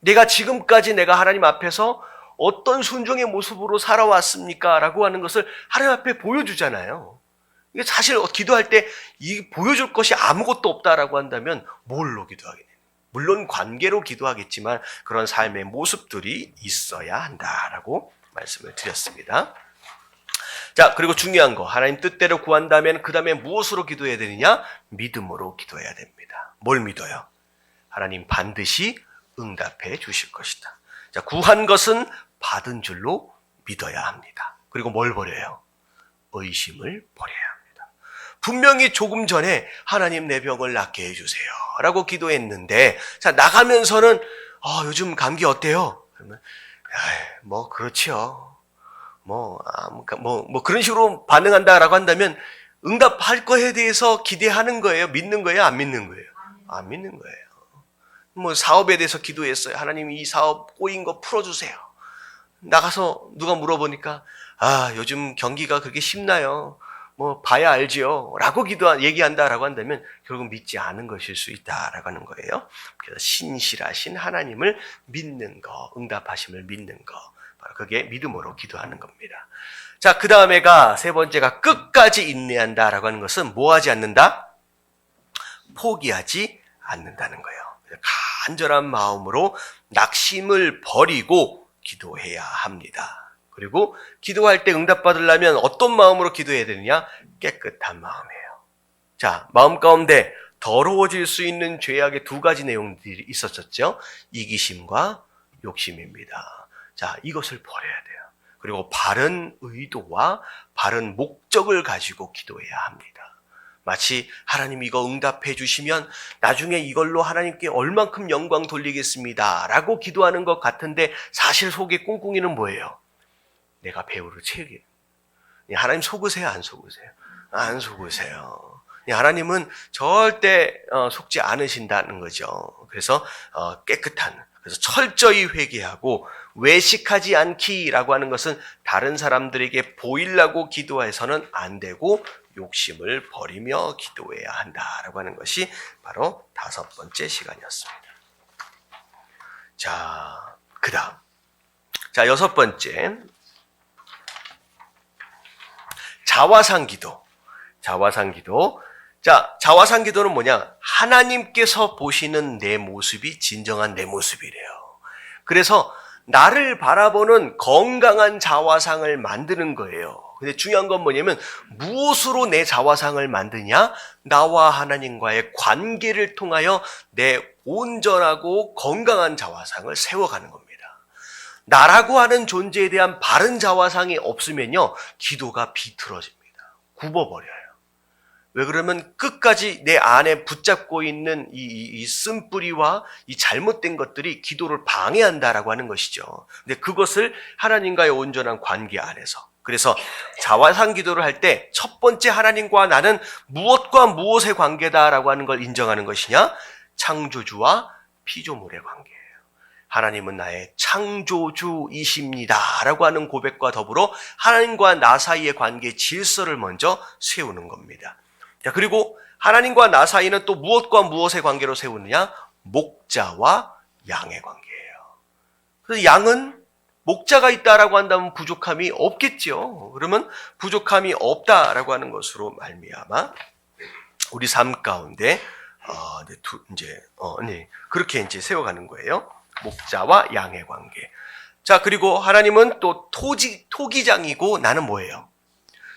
내가 지금까지 내가 하나님 앞에서 어떤 순종의 모습으로 살아왔습니까? 라고 하는 것을 하나님 앞에 보여주잖아요. 이게 사실 기도할 때 이 보여줄 것이 아무것도 없다라고 한다면 뭘로 기도하겠냐? 물론 관계로 기도하겠지만 그런 삶의 모습들이 있어야 한다라고 말씀을 드렸습니다. 자, 그리고 중요한 거, 하나님 뜻대로 구한다면 그 다음에 무엇으로 기도해야 되느냐? 믿음으로 기도해야 됩니다. 뭘 믿어요? 하나님 반드시 응답해 주실 것이다. 자, 구한 것은 받은 줄로 믿어야 합니다. 그리고 뭘 버려요? 의심을 버려야 합니다. 분명히 조금 전에 하나님 내 병을 낫게 해주세요 라고 기도했는데, 자, 나가면서는 요즘 감기 어때요? 그러면 뭐 그렇지요. 뭐 그런 식으로 반응한다라고 한다면 응답할 거에 대해서 기대하는 거예요? 믿는 거예요? 안 믿는 거예요? 안 믿는 거예요. 뭐 사업에 대해서 기도했어요. 하나님 이 사업 꼬인 거 풀어주세요. 나가서 누가 물어보니까 요즘 경기가 그렇게 쉽나요? 뭐 봐야 알지요 라고 얘기한다라고 한다면 결국 믿지 않은 것일 수 있다라고 하는 거예요. 그래서 신실하신 하나님을 믿는 거, 응답하심을 믿는 거, 바로 그게 믿음으로 기도하는 겁니다. 자, 그 다음에가 세 번째가 끝까지 인내한다라고 하는 것은 뭐 하지 않는다? 포기하지 않는다는 거예요. 간절한 마음으로 낙심을 버리고 기도해야 합니다. 그리고 기도할 때 응답받으려면 어떤 마음으로 기도해야 되느냐? 깨끗한 마음이에요. 자, 마음 가운데 더러워질 수 있는 죄악의 두 가지 내용들이 있었었죠. 이기심과 욕심입니다. 자, 이것을 버려야 돼요. 그리고 바른 의도와 바른 목적을 가지고 기도해야 합니다. 마치 하나님 이거 응답해 주시면 나중에 이걸로 하나님께 얼만큼 영광 돌리겠습니다 라고 기도하는 것 같은데 사실 속에 꿍꿍이는 뭐예요? 내가 배우를 채우게. 하나님 속으세요? 안 속으세요? 안 속으세요. 하나님은 절대 속지 않으신다는 거죠. 그래서 깨끗한, 그래서 철저히 회개하고 외식하지 않기라고 하는 것은 다른 사람들에게 보이려고 기도해서는 안 되고 욕심을 버리며 기도해야 한다라고 하는 것이 바로 다섯 번째 시간이었습니다. 자, 그 다음. 자, 여섯 번째. 자화상기도. 자화상기도. 자, 자화상기도는 뭐냐? 하나님께서 보시는 내 모습이 진정한 내 모습이래요. 그래서 나를 바라보는 건강한 자화상을 만드는 거예요. 근데 중요한 건 뭐냐면 무엇으로 내 자화상을 만드냐? 나와 하나님과의 관계를 통하여 내 온전하고 건강한 자화상을 세워가는 겁니다. 나라고 하는 존재에 대한 바른 자화상이 없으면요, 기도가 비틀어집니다. 굽어버려요. 왜 그러면 끝까지 내 안에 붙잡고 있는 이 쓴뿌리와 이 잘못된 것들이 기도를 방해한다라고 하는 것이죠. 근데 그것을 하나님과의 온전한 관계 안에서. 그래서 자화상 기도를 할 때 첫 번째 하나님과 나는 무엇과 무엇의 관계다라고 하는 걸 인정하는 것이냐? 창조주와 피조물의 관계예요. 하나님은 나의 창조주이십니다 라고 하는 고백과 더불어 하나님과 나 사이의 관계 질서를 먼저 세우는 겁니다. 자, 그리고 하나님과 나 사이는 또 무엇과 무엇의 관계로 세우느냐? 목자와 양의 관계예요. 그래서 양은 목자가 있다라고 한다면 부족함이 없겠죠. 그러면 부족함이 없다라고 하는 것으로 말미암아 우리 삶 가운데 그렇게 이제 세워가는 거예요. 목자와 양의 관계. 자, 그리고 하나님은 또 토기장이고 나는 뭐예요?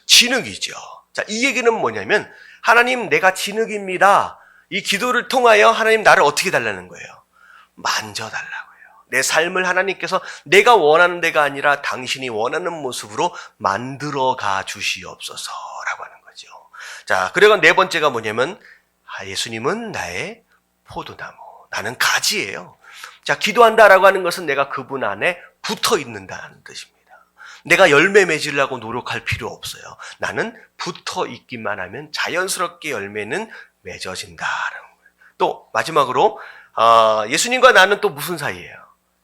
진흙이죠. 자, 이 얘기는 뭐냐면 하나님 내가 진흙입니다. 이 기도를 통하여 하나님 나를 어떻게 달라는 거예요? 만져달라고요. 내 삶을 하나님께서 내가 원하는 데가 아니라 당신이 원하는 모습으로 만들어가 주시옵소서라고 하는 거죠. 자, 그리고 네 번째가 뭐냐면 예수님은 나의 포도나무, 나는 가지예요. 자, 기도한다라고 하는 것은 내가 그분 안에 붙어 있는다는 뜻입니다. 내가 열매 맺으려고 노력할 필요 없어요. 나는 붙어 있기만 하면 자연스럽게 열매는 맺어진다라는 거예요. 또 마지막으로 예수님과 나는 또 무슨 사이예요?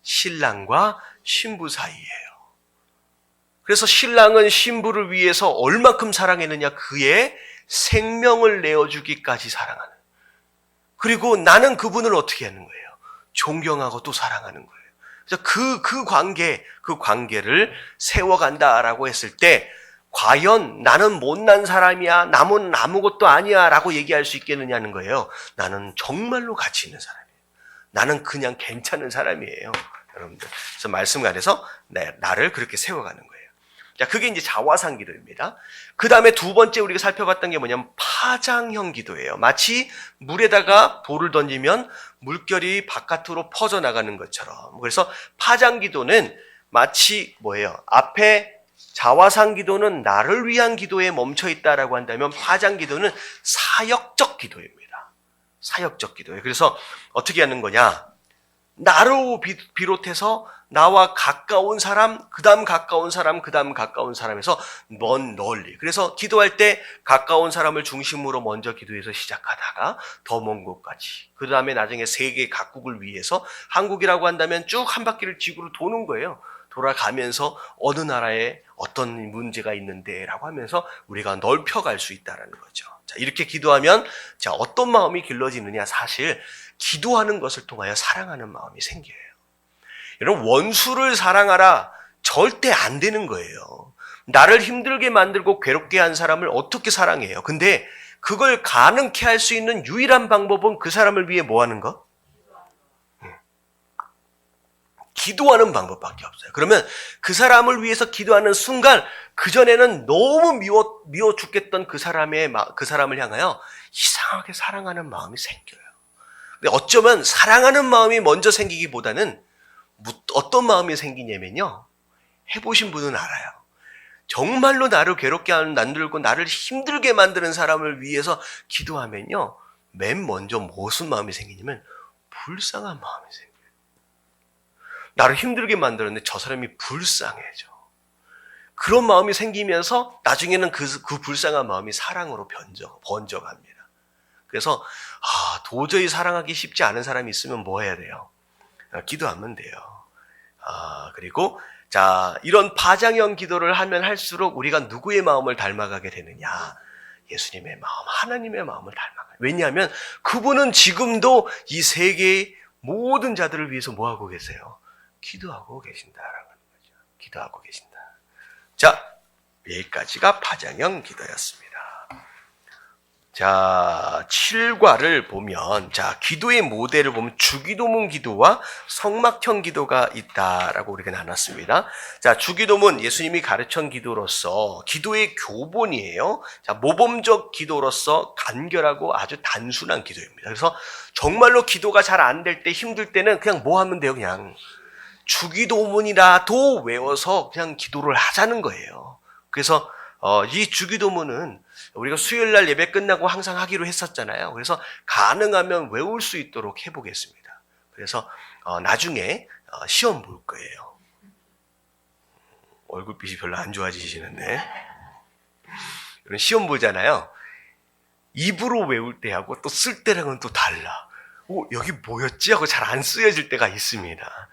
신랑과 신부 사이예요. 그래서 신랑은 신부를 위해서 얼마큼 사랑했느냐? 그의 생명을 내어주기까지 사랑하는. 그리고 나는 그분을 어떻게 하는 거예요? 존경하고 또 사랑하는 거예요. 그래서 그 관계를 세워간다라고 했을 때 과연 나는 못난 사람이야, 남은 아무것도 아니야 라고 얘기할 수 있겠느냐는 거예요. 나는 정말로 가치 있는 사람이에요. 나는 그냥 괜찮은 사람이에요. 여러분들. 그래서 말씀 안에서 나를 그렇게 세워가는 거예요. 자, 그게 이제 자화상 기도입니다. 그 다음에 두 번째 우리가 살펴봤던 게 뭐냐면 파장형 기도예요. 마치 물에다가 돌을 던지면 물결이 바깥으로 퍼져나가는 것처럼. 그래서 파장 기도는 마치 뭐예요? 앞에 자화상 기도는 나를 위한 기도에 멈춰 있다라고 한다면 파장 기도는 사역적 기도입니다. 사역적 기도예요. 그래서 어떻게 하는 거냐? 나로 비롯해서 나와 가까운 사람, 그 다음 가까운 사람, 그 다음 가까운 사람에서 먼 널리. 그래서 기도할 때 가까운 사람을 중심으로 먼저 기도해서 시작하다가 더 먼 곳까지. 그 다음에 나중에 세계 각국을 위해서 한국이라고 한다면 쭉 한 바퀴를 지구로 도는 거예요. 돌아가면서 어느 나라에 어떤 문제가 있는데 라고 하면서 우리가 넓혀갈 수 있다는 거죠. 자, 이렇게 기도하면 자, 어떤 마음이 길러지느냐? 사실 기도하는 것을 통하여 사랑하는 마음이 생겨요. 여러분, 원수를 사랑하라 절대 안 되는 거예요. 나를 힘들게 만들고 괴롭게 한 사람을 어떻게 사랑해요? 근데 그걸 가능케 할 수 있는 유일한 방법은 그 사람을 위해 뭐 하는 거? 기도하는 방법밖에 없어요. 그러면 그 사람을 위해서 기도하는 순간 그전에는 너무 미워 죽겠던 그 사람을 향하여 이상하게 사랑하는 마음이 생겨요. 근데 어쩌면 사랑하는 마음이 먼저 생기기보다는 어떤 마음이 생기냐면요. 해보신 분은 알아요. 정말로 나를 괴롭게 만들고 나를 힘들게 만드는 사람을 위해서 기도하면요. 맨 먼저 무슨 마음이 생기냐면 불쌍한 마음이 생겨요. 나를 힘들게 만들었는데 저 사람이 불쌍해져. 그런 마음이 생기면서 나중에는 그 불쌍한 마음이 사랑으로 번져갑니다. 그래서 도저히 사랑하기 쉽지 않은 사람이 있으면 뭐 해야 돼요? 기도하면 돼요. 그리고 자, 이런 파장형 기도를 하면 할수록 우리가 누구의 마음을 닮아가게 되느냐? 예수님의 마음, 하나님의 마음을 닮아가요. 왜냐하면 그분은 지금도 이 세계의 모든 자들을 위해서 뭐 하고 계세요? 기도하고 계신다라는 거죠. 기도하고 계신다. 자, 여기까지가 파장형 기도였습니다. 자, 7과를 보면, 자, 기도의 모델을 보면 주기도문 기도와 성막형 기도가 있다라고 우리가 나눴습니다. 자, 주기도문 예수님이 가르친 기도로서 기도의 교본이에요. 자, 모범적 기도로서 간결하고 아주 단순한 기도입니다. 그래서 정말로 기도가 잘 안 될 때, 힘들 때는 그냥 뭐 하면 돼요? 그냥 주기도문이라도 외워서 그냥 기도를 하자는 거예요. 그래서 이 주기도문은 우리가 수요일날 예배 끝나고 항상 하기로 했었잖아요. 그래서 가능하면 외울 수 있도록 해보겠습니다. 그래서 나중에 시험 볼 거예요. 얼굴빛이 별로 안 좋아지시는데 시험 보잖아요. 입으로 외울 때하고 또 쓸 때랑은 또 달라. 여기 뭐였지? 하고 잘 안 쓰여질 때가 있습니다.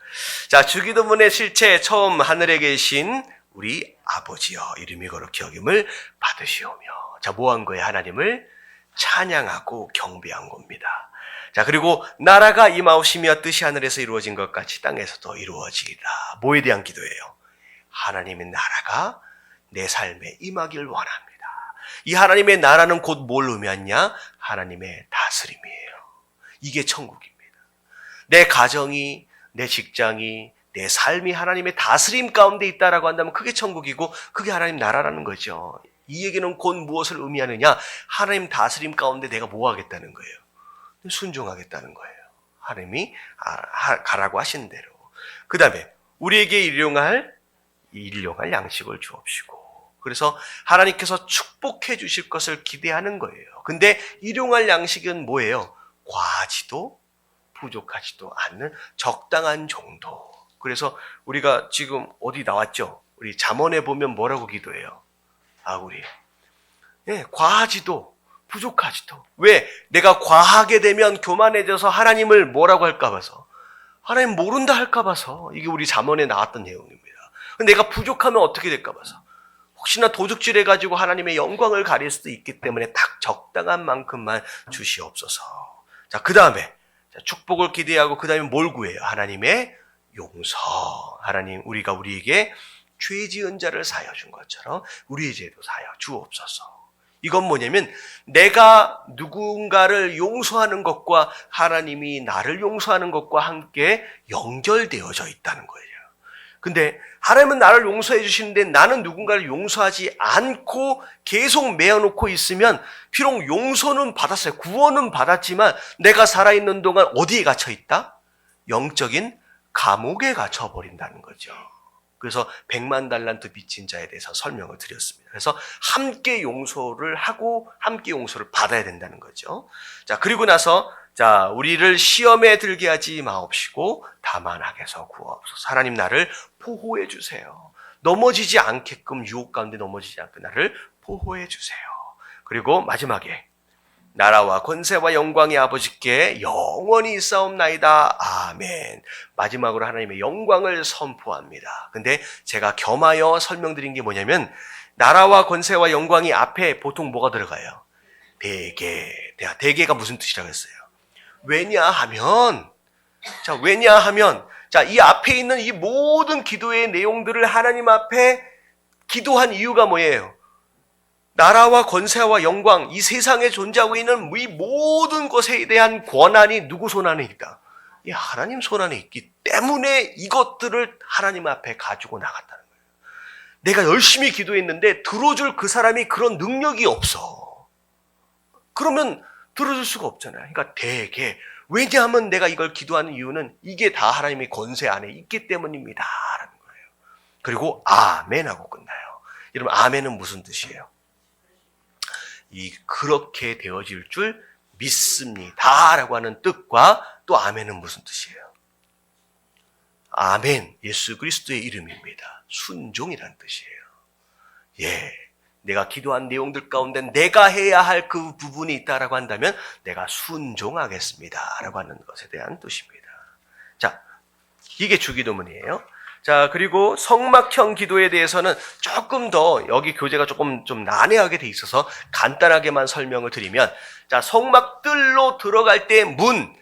자, 주기도문의 실체 처음 하늘에 계신 우리 아버지여 이름이 거룩히 여김을 받으시오며. 자, 뭐 한 거예요? 하나님을 찬양하고 경배한 겁니다. 자, 그리고 나라가 임하오시며 뜻이 하늘에서 이루어진 것 같이 땅에서도 이루어지리라. 뭐에 대한 기도예요? 하나님의 나라가 내 삶에 임하길 원합니다. 이 하나님의 나라는 곧 뭘 의미하냐? 하나님의 다스림이에요. 이게 천국입니다. 내 가정이, 내 직장이, 내 삶이 하나님의 다스림 가운데 있다라고 한다면 그게 천국이고 그게 하나님 나라라는 거죠. 이 얘기는 곧 무엇을 의미하느냐? 하나님 다스림 가운데 내가 뭐 하겠다는 거예요? 순종하겠다는 거예요. 하나님이 가라고 하신 대로. 그 다음에 우리에게 일용할 양식을 주옵시고. 그래서 하나님께서 축복해 주실 것을 기대하는 거예요. 근데 일용할 양식은 뭐예요? 과하지도 부족하지도 않는 적당한 정도. 그래서 우리가 지금 어디 나왔죠? 우리 잠언에 보면 뭐라고 기도해요? 과하지도 부족하지도. 왜? 내가 과하게 되면 교만해져서 하나님을 뭐라고 할까 봐서. 하나님 모른다 할까 봐서. 이게 우리 잠언에 나왔던 내용입니다. 내가 부족하면 어떻게 될까 봐서. 혹시나 도둑질해가지고 하나님의 영광을 가릴 수도 있기 때문에 딱 적당한 만큼만 주시옵소서. 자, 그 다음에 축복을 기대하고 그 다음에 뭘 구해요? 하나님의 용서. 하나님, 우리가 우리에게 죄 지은 자를 사하여 준 것처럼 우리의 죄도 사하여 주옵소서. 이건 뭐냐면 내가 누군가를 용서하는 것과 하나님이 나를 용서하는 것과 함께 연결되어져 있다는 거예요. 근데 하나님은 나를 용서해 주시는데 나는 누군가를 용서하지 않고 계속 메어놓고 있으면 비록 용서는 받았어요. 구원은 받았지만 내가 살아있는 동안 어디에 갇혀 있다? 영적인 감옥에 갇혀버린다는 거죠. 그래서 100만 달란트 빚진 자에 대해서 설명을 드렸습니다. 그래서 함께 용서를 하고 함께 용서를 받아야 된다는 거죠. 자, 그리고 나서 우리를 시험에 들게 하지 마옵시고 다만 악에서 구하옵소서. 하나님 나를 보호해 주세요. 넘어지지 않게끔 유혹 가운데 넘어지지 않게 나를 보호해 주세요. 그리고 마지막에 나라와 권세와 영광이 아버지께 영원히 있사옵나이다. 아멘. 마지막으로 하나님의 영광을 선포합니다. 근데 제가 겸하여 설명드린 게 뭐냐면 나라와 권세와 영광이 앞에 보통 뭐가 들어가요? 대개가 무슨 뜻이라고 했어요? 왜냐하면 이 앞에 있는 이 모든 기도의 내용들을 하나님 앞에 기도한 이유가 뭐예요? 나라와 권세와 영광, 이 세상에 존재하고 있는 이 모든 것에 대한 권한이 누구 손 안에 있다? 이 하나님 손 안에 있기 때문에 이것들을 하나님 앞에 가지고 나갔다는 거예요. 내가 열심히 기도했는데 들어줄 그 사람이 그런 능력이 없어. 그러면 들어줄 수가 없잖아요. 그러니까 왜냐하면 내가 이걸 기도하는 이유는 이게 다 하나님의 권세 안에 있기 때문입니다. 라는 거예요. 그리고 아멘하고 끝나요. 여러분, 아멘은 무슨 뜻이에요? 그렇게 되어질 줄 믿습니다. 라고 하는 뜻과 또 아멘은 무슨 뜻이에요? 아멘, 예수 그리스도의 이름입니다. 순종이라는 뜻이에요. 내가 기도한 내용들 가운데 내가 해야 할 그 부분이 있다라고 한다면 내가 순종하겠습니다. 라고 하는 것에 대한 뜻입니다. 자, 이게 주기도문이에요. 자, 그리고 성막형 기도에 대해서는 조금 더 여기 교재가 조금 좀 난해하게 돼 있어서 간단하게만 설명을 드리면, 자, 성막들로 들어갈 때 문,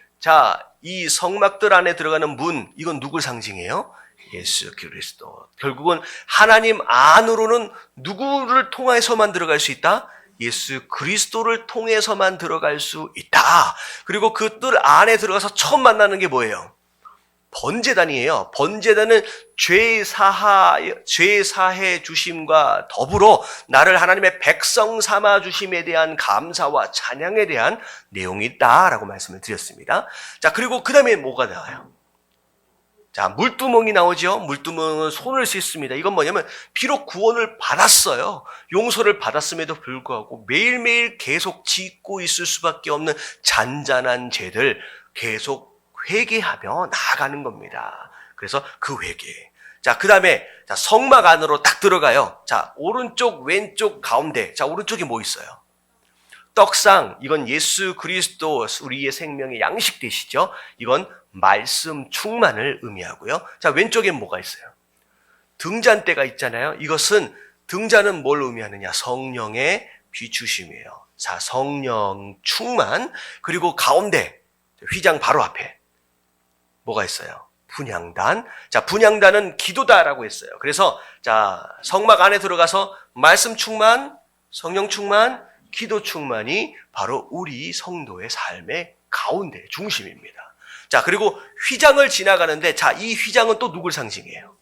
이 성막들 안에 들어가는 문, 이건 누굴 상징해요? 예수 그리스도. 결국은 하나님 안으로는 누구를 통해서만 들어갈 수 있다? 예수 그리스도를 통해서만 들어갈 수 있다. 그리고 그 뜰 안에 들어가서 처음 만나는 게 뭐예요? 번제단이에요. 번제단은 죄 사해 주심과 더불어 나를 하나님의 백성 삼아 주심에 대한 감사와 찬양에 대한 내용이 있다라고 말씀을 드렸습니다. 자, 그리고 그 다음에 뭐가 나와요? 자, 물두멍이 나오죠. 물두멍은 손을 씻습니다. 이건 뭐냐면 비록 구원을 받았어요. 용서를 받았음에도 불구하고 매일매일 계속 짓고 있을 수밖에 없는 잔잔한 죄들 계속 회개하며 나아가는 겁니다. 그래서 그 회개. 자, 그 다음에 성막 안으로 딱 들어가요. 자, 오른쪽, 왼쪽, 가운데. 자, 오른쪽에 뭐 있어요? 떡상. 이건 예수 그리스도 우리의 생명의 양식 되시죠. 이건 말씀 충만을 의미하고요. 자, 왼쪽엔 뭐가 있어요? 등잔대가 있잖아요. 이것은 등잔은 뭘 의미하느냐? 성령의 비추심이에요. 자, 성령 충만. 그리고 가운데 휘장 바로 앞에 뭐가 있어요? 분향단. 자, 분향단은 기도다라고 했어요. 그래서 자, 성막 안에 들어가서 말씀 충만, 성령 충만, 기도 충만이 바로 우리 성도의 삶의 가운데 중심입니다. 자, 그리고 휘장을 지나가는데, 자, 이 휘장은 또 누굴 상징해요?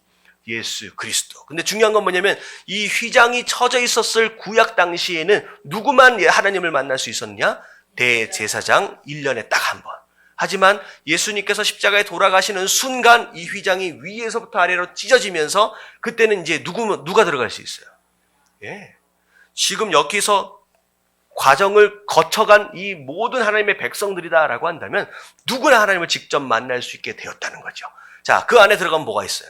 예수 그리스도. 근데 중요한 건 뭐냐면 이 휘장이 쳐져 있었을 구약 당시에는 누구만 하나님을 만날 수 있었냐? 대제사장 1년에 딱 한 번. 하지만 예수님께서 십자가에 돌아가시는 순간 이 휘장이 위에서부터 아래로 찢어지면서 그때는 이제 누가 들어갈 수 있어요? 예. 지금 여기서 과정을 거쳐간 이 모든 하나님의 백성들이다라고 한다면 누구나 하나님을 직접 만날 수 있게 되었다는 거죠. 자, 그 안에 들어가면 뭐가 있어요?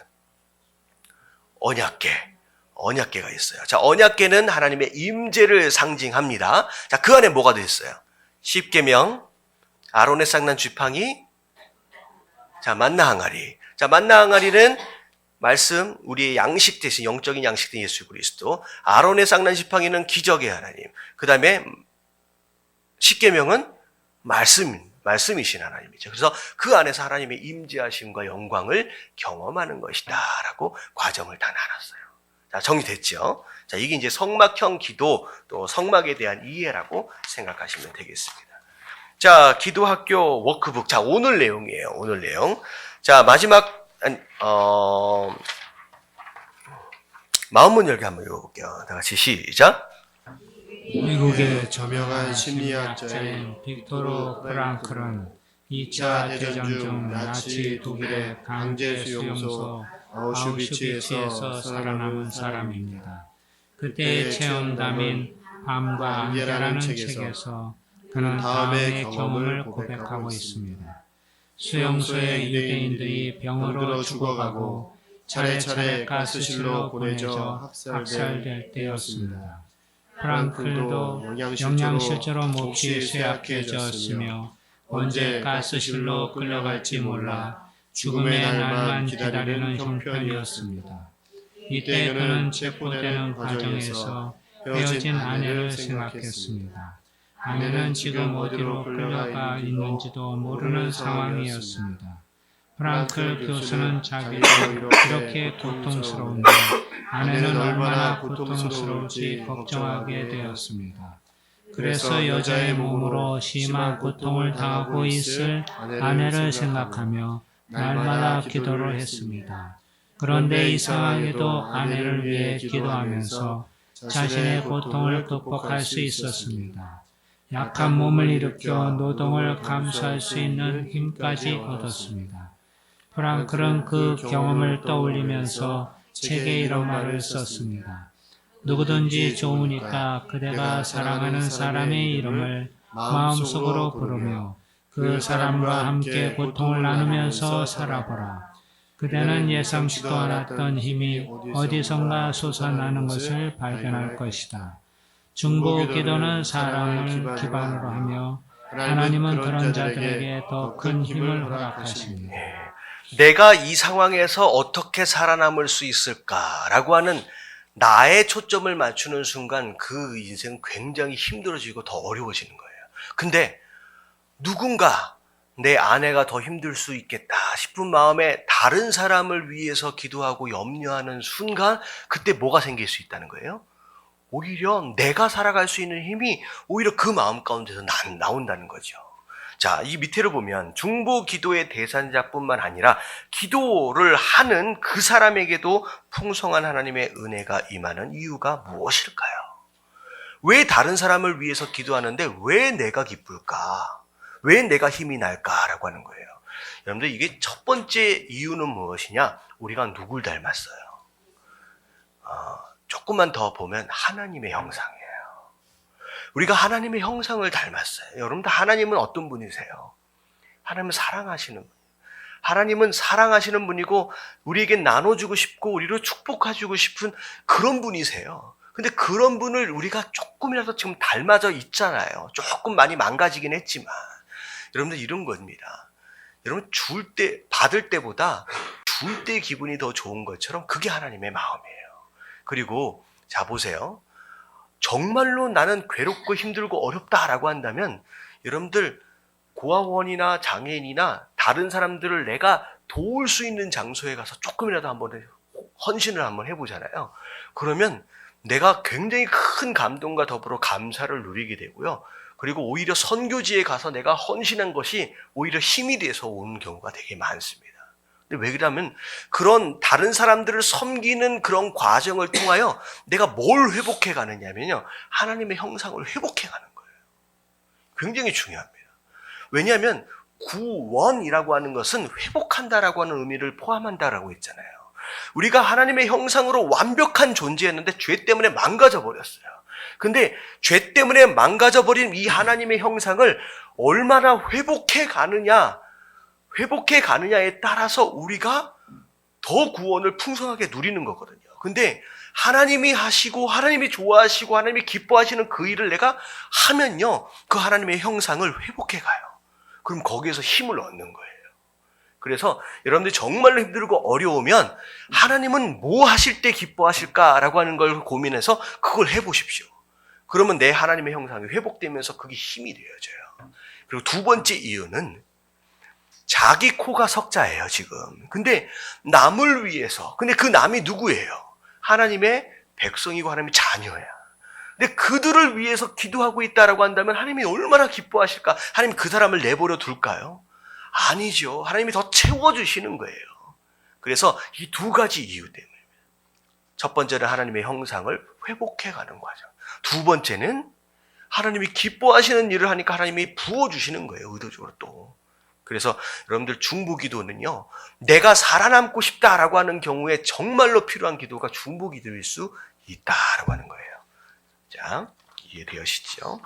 언약궤가 있어요. 자, 언약궤는 하나님의 임재를 상징합니다. 자, 그 안에 뭐가 있어요? 십계명, 아론의 쌍난 지팡이, 자, 만나 항아리. 자, 만나 항아리는 말씀, 우리의 양식 대신 영적인 양식 된 예수 그리스도. 아론의 쌍난 지팡이는 기적의 하나님. 그 다음에 십계명은 말씀이신 하나님이죠. 그래서 그 안에서 하나님의 임재하심과 영광을 경험하는 것이다 라고 과정을 다 나눴어요. 자, 정리됐죠? 자, 이게 이제 성막형 기도, 또 성막에 대한 이해라고 생각하시면 되겠습니다. 자, 기도학교 워크북. 자, 오늘 내용이에요. 오늘 내용. 자, 마지막, 마음문 열기 한번 읽어볼게요. 다 같이 시작. 미국의 저명한 심리학자인 빅토르 프랑클은 2차 대전 중 나치 독일의 강제 수용소 아우슈비츠에서 살아남은 사람입니다. 그때의 체험담인 밤과 안개라는 책에서 그는 다음의 경험을 고백하고 있습니다. 수용소의 유대인들이 병으로 죽어가고 차례차례 가스실로 보내져 학살될 때였습니다. 프랑클도 영양실조로 몹시 쇠약해졌으며 언제 가스실로 끌려갈지 몰라 죽음의 날만 기다리는 형편이었습니다. 이때 그는 체포되는 과정에서 헤어진 아내를 생각했습니다. 아내는 지금 어디로 끌려가 있는지도 모르는 상황이었습니다. 프랑클 교수는 자기도 이렇게 고통스러운데 아내는 얼마나 고통스러울지 걱정하게 되었습니다. 그래서 여자의 몸으로 심한 고통을 당하고 있을 아내를 생각하며 날마다 기도를 했습니다. 그런데 이 상황에도 아내를 위해 기도하면서 자신의 고통을 극복할 수 있었습니다. 약한 몸을 일으켜 노동을 감수할 수 있는 힘까지 얻었습니다. 프랑클은 그 경험을 떠올리면서 책에 이런 말을 썼습니다. 누구든지 좋으니까 그대가 사랑하는 사람의 이름을 마음속으로 부르며 그 사람과 함께 고통을 나누면서 살아보라. 그대는 예상치도 않았던 힘이 어디선가 솟아나는 것을 발견할 것이다. 중보 기도는 사랑을 기반으로 하며 하나님은 그런 자들에게 더 큰 힘을 허락하십니다. 내가 이 상황에서 어떻게 살아남을 수 있을까라고 하는 나의 초점을 맞추는 순간 그 인생은 굉장히 힘들어지고 더 어려워지는 거예요. 근데 누군가 내 아내가 더 힘들 수 있겠다 싶은 마음에 다른 사람을 위해서 기도하고 염려하는 순간 그때 뭐가 생길 수 있다는 거예요? 오히려 내가 살아갈 수 있는 힘이 오히려 그 마음 가운데서 나온다는 거죠. 자, 이 밑에를 보면 중보 기도의 대상자뿐만 아니라 기도를 하는 그 사람에게도 풍성한 하나님의 은혜가 임하는 이유가 무엇일까요? 왜 다른 사람을 위해서 기도하는데 왜 내가 기쁠까? 왜 내가 힘이 날까라고 하는 거예요. 여러분들 이게 첫 번째 이유는 무엇이냐? 우리가 누굴 닮았어요? 조금만 더 보면 하나님의 형상이에요. 우리가 하나님의 형상을 닮았어요. 여러분들 하나님은 어떤 분이세요? 하나님은 사랑하시는 분. 하나님은 사랑하시는 분이고 우리에게 나눠주고 싶고 우리를 축복해주고 싶은 그런 분이세요. 근데 그런 분을 우리가 조금이라도 지금 닮아져 있잖아요. 조금 많이 망가지긴 했지만 여러분들 이런 겁니다. 여러분 줄 때 받을 때보다 줄 때 기분이 더 좋은 것처럼 그게 하나님의 마음이에요. 그리고 자 보세요. 정말로 나는 괴롭고 힘들고 어렵다라고 한다면 여러분들 고아원이나 장애인이나 다른 사람들을 내가 도울 수 있는 장소에 가서 조금이라도 한번 헌신을 한번 해보잖아요. 그러면 내가 굉장히 큰 감동과 더불어 감사를 누리게 되고요. 그리고 오히려 선교지에 가서 내가 헌신한 것이 오히려 힘이 돼서 오는 경우가 되게 많습니다. 근데 왜 그러냐면 그런 다른 사람들을 섬기는 그런 과정을 통하여 내가 뭘 회복해 가느냐면요. 하나님의 형상을 회복해 가는 거예요. 굉장히 중요합니다. 왜냐하면 구원이라고 하는 것은 회복한다라고 하는 의미를 포함한다라고 했잖아요. 우리가 하나님의 형상으로 완벽한 존재였는데 죄 때문에 망가져 버렸어요. 근데 죄 때문에 망가져 버린 이 하나님의 형상을 얼마나 회복해 가느냐에 따라서 우리가 더 구원을 풍성하게 누리는 거거든요. 근데 하나님이 하시고 하나님이 좋아하시고 하나님이 기뻐하시는 그 일을 내가 하면요. 그 하나님의 형상을 회복해 가요. 그럼 거기에서 힘을 얻는 거예요. 그래서 여러분들이 정말로 힘들고 어려우면 하나님은 뭐 하실 때 기뻐하실까라고 하는 걸 고민해서 그걸 해보십시오. 그러면 내 하나님의 형상이 회복되면서 그게 힘이 되어져요. 그리고 두 번째 이유는 자기 코가 석자예요, 지금. 근데 남을 위해서. 근데 그 남이 누구예요? 하나님의 백성이고 하나님의 자녀야. 근데 그들을 위해서 기도하고 있다라고 한다면 하나님이 얼마나 기뻐하실까? 하나님 그 사람을 내버려 둘까요? 아니죠. 하나님이 더 채워주시는 거예요. 그래서 이 두 가지 이유 때문입니다. 첫 번째는 하나님의 형상을 회복해가는 과정. 두 번째는 하나님이 기뻐하시는 일을 하니까 하나님이 부어주시는 거예요. 의도적으로 또. 그래서 여러분들 중보기도는요. 내가 살아남고 싶다라고 하는 경우에 정말로 필요한 기도가 중보기도일 수 있다라고 하는 거예요. 자, 이해되시죠?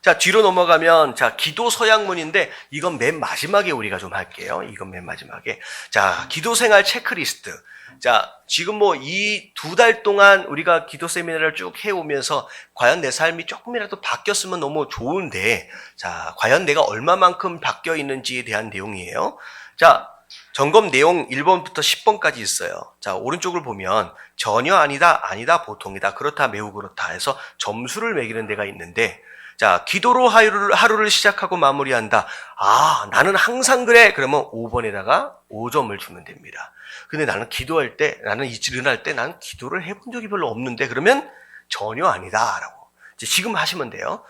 자, 뒤로 넘어가면, 자, 기도 서약문인데, 이건 맨 마지막에 우리가 좀 할게요. 이건 맨 마지막에. 자, 기도 생활 체크리스트. 자, 지금 뭐 이 2달 동안 우리가 기도 세미나를 쭉 해오면서, 과연 내 삶이 조금이라도 바뀌었으면 너무 좋은데, 자, 과연 내가 얼마만큼 바뀌어 있는지에 대한 내용이에요. 자, 점검 내용 1번부터 10번까지 있어요. 자, 오른쪽을 보면, 전혀 아니다, 아니다, 보통이다, 그렇다, 매우 그렇다 해서 점수를 매기는 데가 있는데, 자, 기도로 하루를 시작하고 마무리한다. 아, 나는 항상 그래. 그러면 5번에다가 5점을 주면 됩니다. 근데 나는 기도할 때, 나는 일어날 때 나는 기도를 해본 적이 별로 없는데 그러면 전혀 아니다. 라고. 이제 지금 하시면 돼요.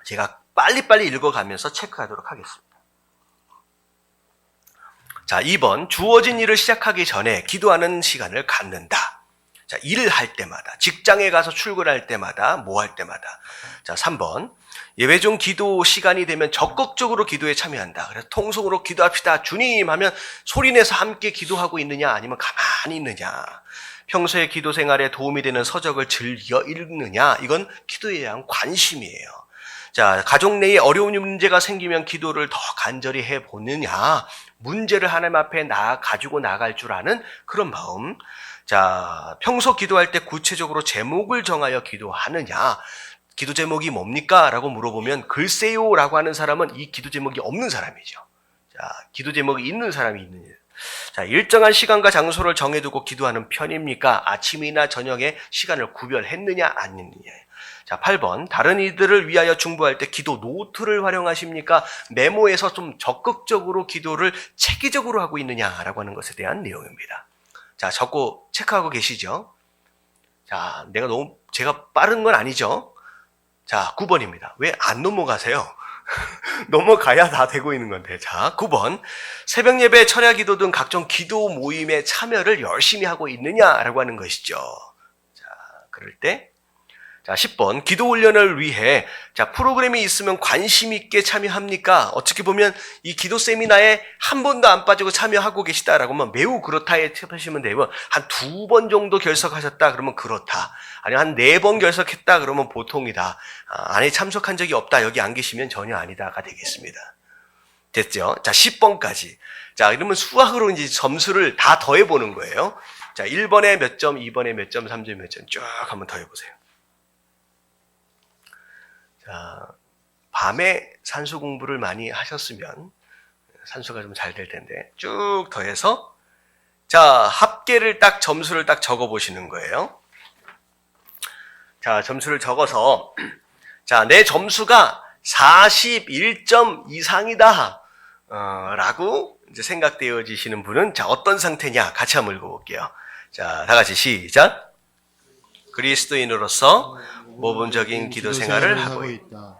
제가 빨리빨리 읽어가면서 체크하도록 하겠습니다. 자, 2번. 주어진 일을 시작하기 전에 기도하는 시간을 갖는다. 자, 일을 할 때마다, 직장에 가서 출근할 때마다, 뭐 할 때마다. 자, 3번. 예배 중 기도 시간이 되면 적극적으로 기도에 참여한다. 그래서 통성으로 기도합시다. 주님 하면 소리내서 함께 기도하고 있느냐, 아니면 가만히 있느냐. 평소에 기도 생활에 도움이 되는 서적을 즐겨 읽느냐. 이건 기도에 대한 관심이에요. 자, 가족 내에 어려운 문제가 생기면 기도를 더 간절히 해보느냐. 문제를 하나님 앞에 가지고 나갈 줄 아는 그런 마음. 자, 평소 기도할 때 구체적으로 제목을 정하여 기도하느냐. 기도 제목이 뭡니까? 라고 물어보면 글쎄요 라고 하는 사람은 이 기도 제목이 없는 사람이죠. 자, 기도 제목이 있는 사람이 있느냐. 자, 일정한 시간과 장소를 정해두고 기도하는 편입니까? 아침이나 저녁에 시간을 구별했느냐 안 했느냐. 자, 8번. 다른 이들을 위하여 중보할 때 기도 노트를 활용하십니까? 메모에서 좀 적극적으로 기도를 체계적으로 하고 있느냐라고 하는 것에 대한 내용입니다. 자, 적고 체크하고 계시죠? 자, 제가 빠른 건 아니죠? 자, 9번입니다. 왜 안 넘어가세요? 넘어가야 다 되고 있는 건데. 자, 9번. 새벽 예배, 철야 기도 등 각종 기도 모임에 참여를 열심히 하고 있느냐라고 하는 것이죠. 자, 그럴 때. 자, 10번. 기도 훈련을 위해, 자, 프로그램이 있으면 관심 있게 참여합니까? 어떻게 보면 이 기도 세미나에 한 번도 안 빠지고 참여하고 계시다라고 하면 매우 그렇다에 하시면 되고, 한 2번 정도 결석하셨다 그러면 그렇다. 아니면 한 4번 결석했다 그러면 보통이다. 안에 참석한 적이 없다. 여기 안 계시면 전혀 아니다가 되겠습니다. 됐죠? 자, 10번까지. 자, 이러면 수학으로 이제 점수를 다 더해보는 거예요. 자, 1번에 몇 점, 2번에 몇 점, 3번에 몇 점 쭉 한번 더해보세요. 자, 밤에 산수 공부를 많이 하셨으면 산수가 좀 잘 될 텐데 쭉 더해서 자, 합계를 딱 점수를 딱 적어 보시는 거예요. 자, 점수를 적어서 자, 내 점수가 41점 이상이다 라고 이제 생각되어지시는 분은 자, 어떤 상태냐 같이 한번 읽어볼게요. 자, 다 같이 시작. 그리스도인으로서 모범적인 기도 생활을 하고 있다.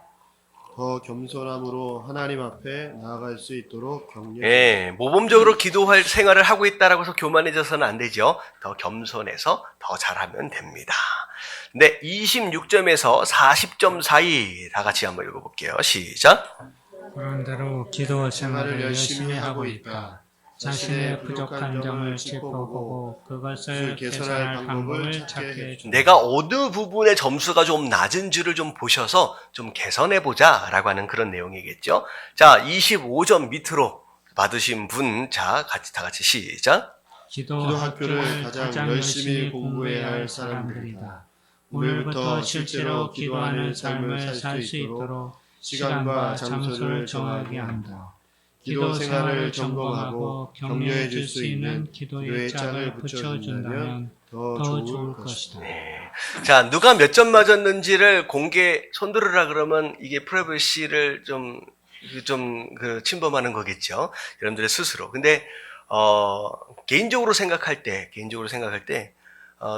더 겸손함으로 하나님 앞에 나아갈 수 있도록 격려해. 예, 모범적으로 기도할 생활을 하고 있다라고 해서 교만해져서는 안 되죠. 더 겸손해서 더 잘하면 됩니다. 네, 26점에서 40점 사이 다 같이 한번 읽어볼게요. 시작. 그런대로 기도 생활을 열심히 하고 있다. 자신의 부족한 점을 짚어보고 그것을 개선할 방법을 찾게 해준다. 내가 어느 부분의 점수가 좀 낮은 줄을 좀 보셔서 좀 개선해보자 라고 하는 그런 내용이겠죠. 자, 25점 밑으로 받으신 분, 자, 다 같이 시작. 기도 학교를 가장 열심히 공부해야 할 사람들이다. 오늘부터 실제로 기도하는 삶을 살 수 있도록 시간과 장소를 정하게 한다. 기도 생활을 점검하고 격려해 줄 수 있는 기도의 짝을 붙여준다면 더 좋을 것이다. 네. 자, 누가 몇 점 맞았는지를 공개 손들으라 그러면 이게 프라이버시를 좀 침범하는 거겠죠. 여러분들의 스스로. 근데, 개인적으로 생각할 때,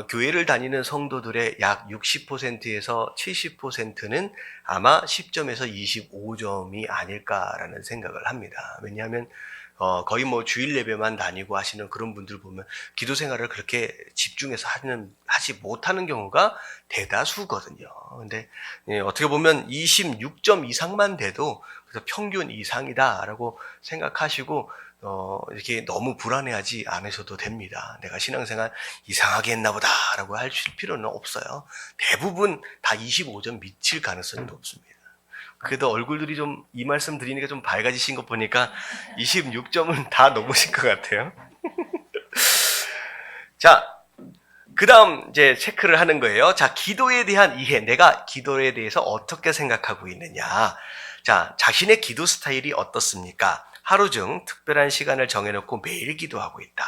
교회를 다니는 성도들의 약 60%에서 70%는 아마 10점에서 25점이 아닐까라는 생각을 합니다. 왜냐하면 거의 뭐 주일 예배만 다니고 하시는 그런 분들 보면 기도 생활을 그렇게 집중해서 하지 못하는 경우가 대다수거든요. 근데 어떻게 보면 26점 이상만 돼도 그래서 평균 이상이다라고 생각하시고 이렇게 너무 불안해하지 않으셔도 됩니다. 내가 신앙생활 이상하게 했나 보다라고 할 필요는 없어요. 대부분 다 25점 미칠 가능성이 높습니다. 그래도 얼굴들이 좀 이 말씀 드리니까 좀 밝아지신 거 보니까 26점은 다 넘으신 것 같아요. 자, 그 다음 이제 체크를 하는 거예요. 자, 기도에 대한 이해. 내가 기도에 대해서 어떻게 생각하고 있느냐. 자, 자신의 기도 스타일이 어떻습니까? 하루 중 특별한 시간을 정해놓고 매일 기도하고 있다.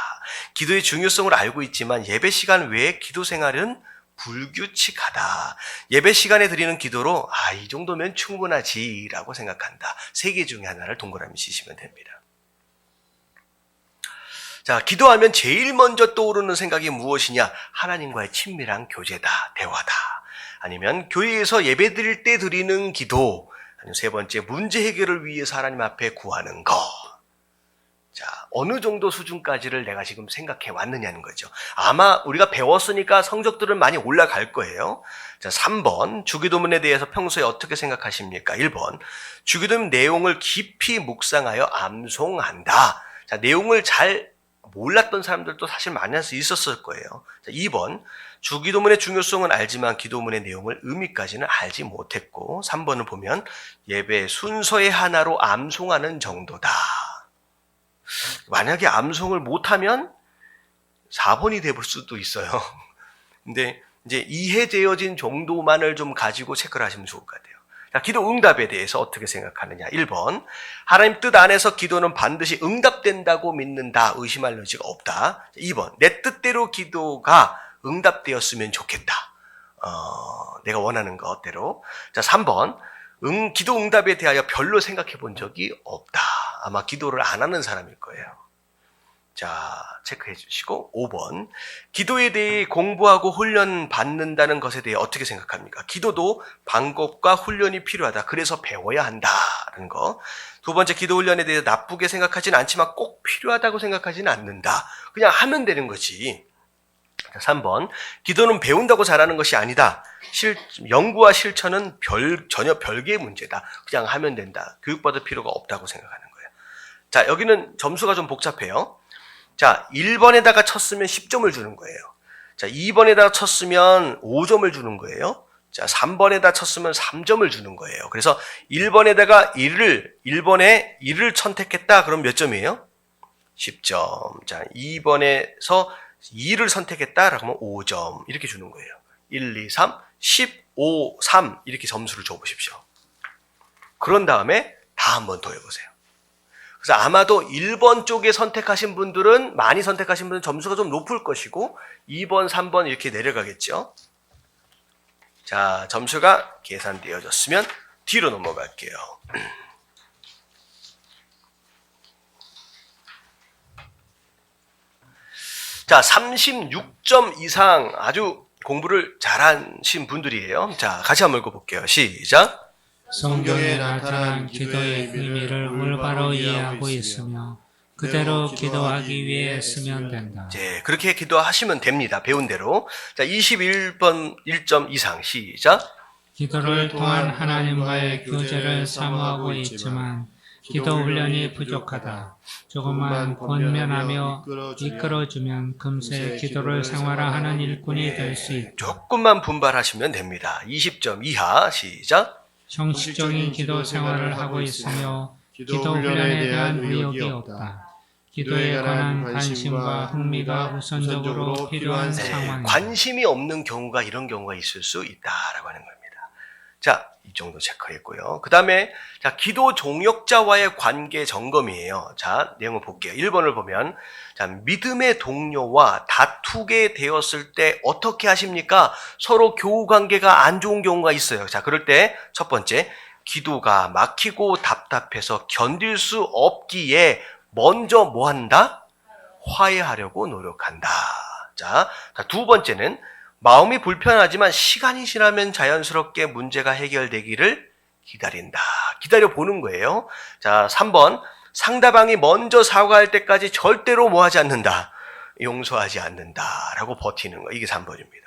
기도의 중요성을 알고 있지만 예배 시간 외에 기도 생활은 불규칙하다. 예배 시간에 드리는 기도로 이 정도면 충분하지라고 생각한다. 세 개 중에 하나를 동그라미 치시면 됩니다. 자, 기도하면 제일 먼저 떠오르는 생각이 무엇이냐? 하나님과의 친밀한 교제다, 대화다. 아니면 교회에서 예배 드릴 때 드리는 기도. 아니면 세 번째, 문제 해결을 위해서 하나님 앞에 구하는 것. 자, 어느 정도 수준까지를 내가 지금 생각해 왔느냐는 거죠. 아마 우리가 배웠으니까 성적들은 많이 올라갈 거예요. 자, 3번, 주기도문에 대해서 평소에 어떻게 생각하십니까? 1번, 주기도문 내용을 깊이 묵상하여 암송한다. 자, 내용을 잘 몰랐던 사람들도 사실 많을 수 있었을 거예요. 자, 2번, 주기도문의 중요성은 알지만 기도문의 내용을 의미까지는 알지 못했고, 3번을 보면 예배 순서의 하나로 암송하는 정도다. 만약에 암송을 못하면 4번이 될 수도 있어요. 근데 이제 이해되어진 정도만을 좀 가지고 체크를 하시면 좋을 것 같아요. 자, 기도 응답에 대해서 어떻게 생각하느냐. 1번, 하나님 뜻 안에서 기도는 반드시 응답된다고 믿는다. 의심할 여지가 없다. 2번, 내 뜻대로 기도가 응답되었으면 좋겠다. 내가 원하는 것대로. 자, 3번, 기도 응답에 대하여 별로 생각해 본 적이 없다. 아마 기도를 안 하는 사람일 거예요. 자, 체크해 주시고 5번, 기도에 대해 공부하고 훈련 받는다는 것에 대해 어떻게 생각합니까? 기도도 방법과 훈련이 필요하다. 그래서 배워야 한다는 거. 두 번째, 기도 훈련에 대해 나쁘게 생각하지는 않지만 꼭 필요하다고 생각하지는 않는다. 그냥 하면 되는 거지. 3번, 기도는 배운다고 잘하는 것이 아니다. 연구와 실천은 전혀 별개의 문제다. 그냥 하면 된다. 교육받을 필요가 없다고 생각하는 거예요. 자, 여기는 점수가 좀 복잡해요. 자, 1번에다가 쳤으면 10점을 주는 거예요. 자, 2번에다가 쳤으면 5점을 주는 거예요. 자, 3번에다 쳤으면 3점을 주는 거예요. 그래서 1번에 1을 선택했다. 그럼 몇 점이에요? 10점. 자, 2번에서 2를 선택했다. 그러면 5점. 이렇게 주는 거예요. 1, 2, 3, 15, 3 이렇게 점수를 줘보십시오. 그런 다음에 다 한 번 더 해보세요. 그래서 아마도 1번 쪽에 많이 선택하신 분들은 점수가 좀 높을 것이고 2번, 3번 이렇게 내려가겠죠. 자, 점수가 계산되어졌으면 뒤로 넘어갈게요. 자, 36점 이상 아주 공부를 잘하신 분들이에요. 자, 같이 한번 읽어볼게요. 시작. 성경에 나타난 기도의 의미를 올바로 이해하고 있으며 그대로 기도하기 위해 쓰면 된다. 네, 그렇게 기도하시면 됩니다. 배운 대로. 자, 21번 1점 이상 시작. 기도를 통한 하나님과의 교제를 사모하고 있지만 기도 훈련이 부족하다. 조금만 권면하며 이끌어주면 금세 기도를 생활화하는 일꾼이 될 수 있다. 조금만 분발하시면 됩니다. 20점 이하 시작. 형식적인 기도 생활을 하고 있으며 기도 훈련에 대한 의욕이 없다. 기도에 관한 관심과 흥미가 우선적으로 필요한 상황이다. 관심이 없는 경우가 이런 경우가 있을 수 있다라고 하는 겁니다. 자, 이 정도 체크했고요. 그 다음에 자, 기도 동역자와의 관계 점검이에요. 자, 내용을 볼게요. 1번을 보면 자, 믿음의 동료와 다투게 되었을 때 어떻게 하십니까? 서로 교우 관계가 안 좋은 경우가 있어요. 자, 그럴 때 첫 번째, 기도가 막히고 답답해서 견딜 수 없기에 먼저 뭐 한다? 화해하려고 노력한다. 자, 두 번째는 마음이 불편하지만 시간이 지나면 자연스럽게 문제가 해결되기를 기다린다. 기다려보는 거예요. 자, 3번. 상대방이 먼저 사과할 때까지 절대로 뭐 하지 않는다. 용서하지 않는다. 라고 버티는 거. 이게 3번입니다.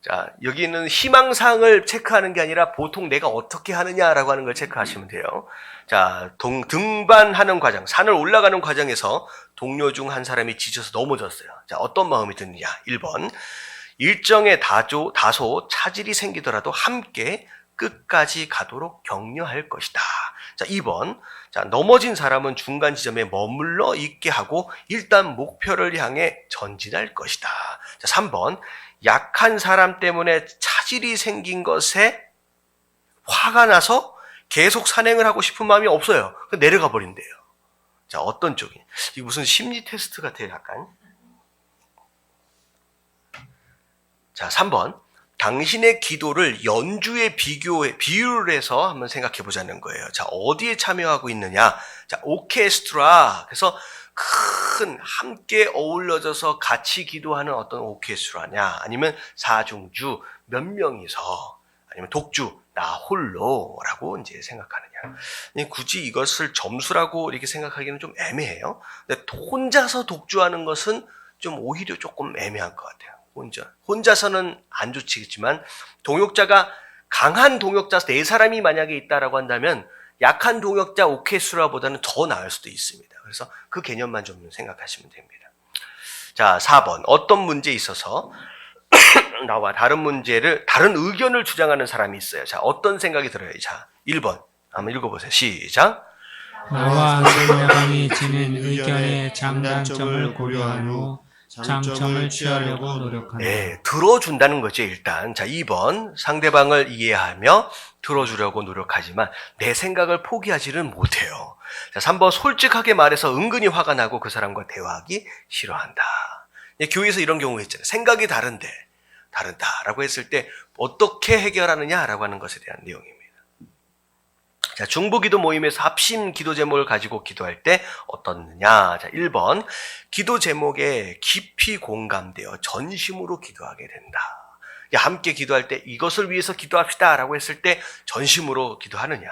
자, 여기는 희망사항을 체크하는 게 아니라 보통 내가 어떻게 하느냐라고 하는 걸 체크하시면 돼요. 자, 등반하는 과정, 산을 올라가는 과정에서 동료 중 한 사람이 지쳐서 넘어졌어요. 자, 어떤 마음이 드느냐? 1번. 일정에 다소 차질이 생기더라도 함께 끝까지 가도록 격려할 것이다. 자, 2번. 자, 넘어진 사람은 중간 지점에 머물러 있게 하고 일단 목표를 향해 전진할 것이다. 자, 3번. 약한 사람 때문에 차질이 생긴 것에 화가 나서 계속 산행을 하고 싶은 마음이 없어요. 내려가 버린대요. 자, 어떤 쪽이? 이게 무슨 심리 테스트 같아요, 약간. 자, 3번. 당신의 기도를 연주에 비유를 해서 한번 생각해 보자는 거예요. 자, 어디에 참여하고 있느냐? 자, 오케스트라. 그래서 큰 함께 어울려져서 같이 기도하는 어떤 오케스트라냐? 아니면 사중주 몇 명이서 아니면 독주 나 홀로라고 이제 생각하느냐? 굳이 이것을 점수라고 이렇게 생각하기는 좀 애매해요. 근데 혼자서 독주하는 것은 좀 오히려 조금 애매한 것 같아요. 혼자서는 안 좋지만 동역자가 강한 동역자 4사람이 만약에 있다라고 한다면 약한 동역자 오케스트라보다는 더 나을 수도 있습니다. 그래서 그 개념만 좀 생각하시면 됩니다. 자, 4번. 어떤 문제에 있어서 나와 다른 의견을 주장하는 사람이 있어요. 자, 어떤 생각이 들어요? 자, 1번. 한번 읽어보세요. 시작. 나와 상대방이 지닌 의견의 장단점을 고려한 후 장점을 취하려고 노력한다. 네, 들어준다는 거죠, 일단. 자, 2번. 상대방을 이해하며 들어주려고 노력하지만 내 생각을 포기하지는 못해요. 자, 3번. 솔직하게 말해서 은근히 화가 나고 그 사람과 대화하기 싫어한다. 교회에서 이런 경우가 있잖아요. 생각이 다르다라고 했을 때 어떻게 해결하느냐라고 하는 것에 대한 내용입니다. 자, 중보기도 모임에서 합심 기도 제목을 가지고 기도할 때 어떻느냐? 자, 1번. 기도 제목에 깊이 공감되어 전심으로 기도하게 된다. 함께 기도할 때 이것을 위해서 기도합시다 라고 했을 때 전심으로 기도하느냐?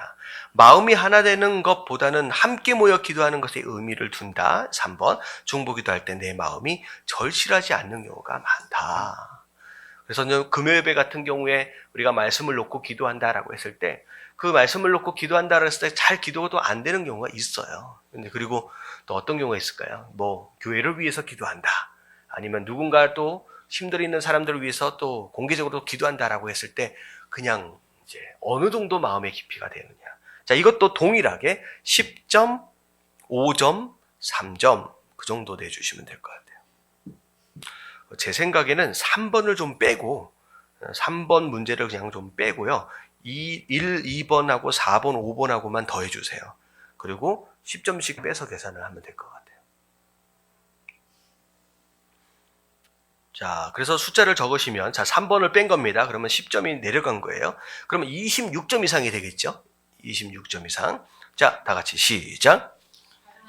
마음이 하나 되는 것보다는 함께 모여 기도하는 것에 의미를 둔다. 3번. 중보기도할 때 내 마음이 절실하지 않는 경우가 많다. 그래서 금요 예배 같은 경우에 우리가 말씀을 놓고 기도한다라고 했을 때 그 말씀을 놓고 기도한다고 했을 때 잘 기도도 안 되는 경우가 있어요. 근데 그리고 또 어떤 경우가 있을까요? 뭐 교회를 위해서 기도한다. 아니면 누군가 또 힘들어 있는 사람들을 위해서 또 공개적으로 기도한다라고 했을 때 그냥 이제 어느 정도 마음의 깊이가 되느냐. 자, 이것도 동일하게 10점, 5점, 3점 그 정도 내주시면 될 것 같아요. 제 생각에는 3번을 좀 빼고 3번 문제를 그냥 좀 빼고요. 1, 2번하고 4번, 5번하고만 더해주세요. 그리고 10점씩 빼서 계산을 하면 될 것 같아요. 자, 그래서 숫자를 적으시면, 자, 3번을 뺀 겁니다. 그러면 10점이 내려간 거예요. 그러면 26점 이상이 되겠죠? 26점 이상. 자, 다 같이 시작.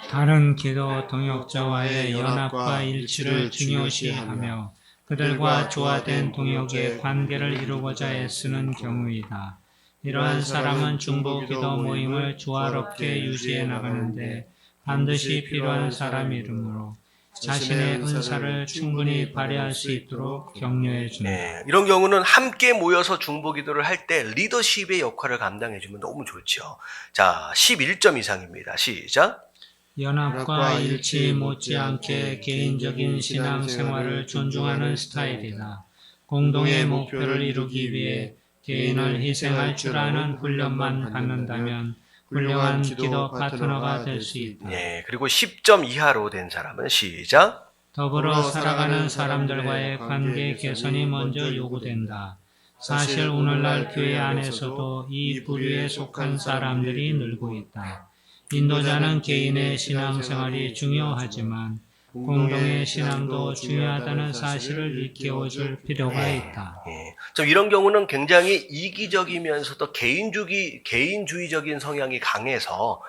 다른 기도 동역자와의 연합과 일치를 중요시하며 그들과 조화된 동역의 관계를 이루고자 애쓰는 경우이다. 이러한 사람은 중보기도 모임을 조화롭게 유지해 나가는데 반드시 필요한 사람이므로 자신의 은사를 충분히 발휘할 수 있도록 격려해 준다. 네, 이런 경우는 함께 모여서 중보기도를 할 때 리더십의 역할을 감당해 주면 너무 좋죠. 자, 11점 이상입니다. 시작. 연합과 일치 못지않게 개인적인 신앙생활을 존중하는 스타일이다. 공동의 목표를 이루기 위해 개인을 희생할 줄 아는 훈련만 받는다면 훌륭한 기도 파트너가 될 수 있다. 네, 그리고 10점 이하로 된 사람은 시작. 더불어 살아가는 사람들과의 관계 개선이 먼저 요구된다. 사실 오늘날 교회 안에서도 이 부류에 속한 사람들이 늘고 있다. 인도자는 개인의 신앙생활이 중요하지만 공동의 신앙도 중요하다는 사실을 일깨워줄 필요가 있다. 예. 좀 이런 경우는 굉장히 이기적이면서도 개인주의적인 성향이 강해서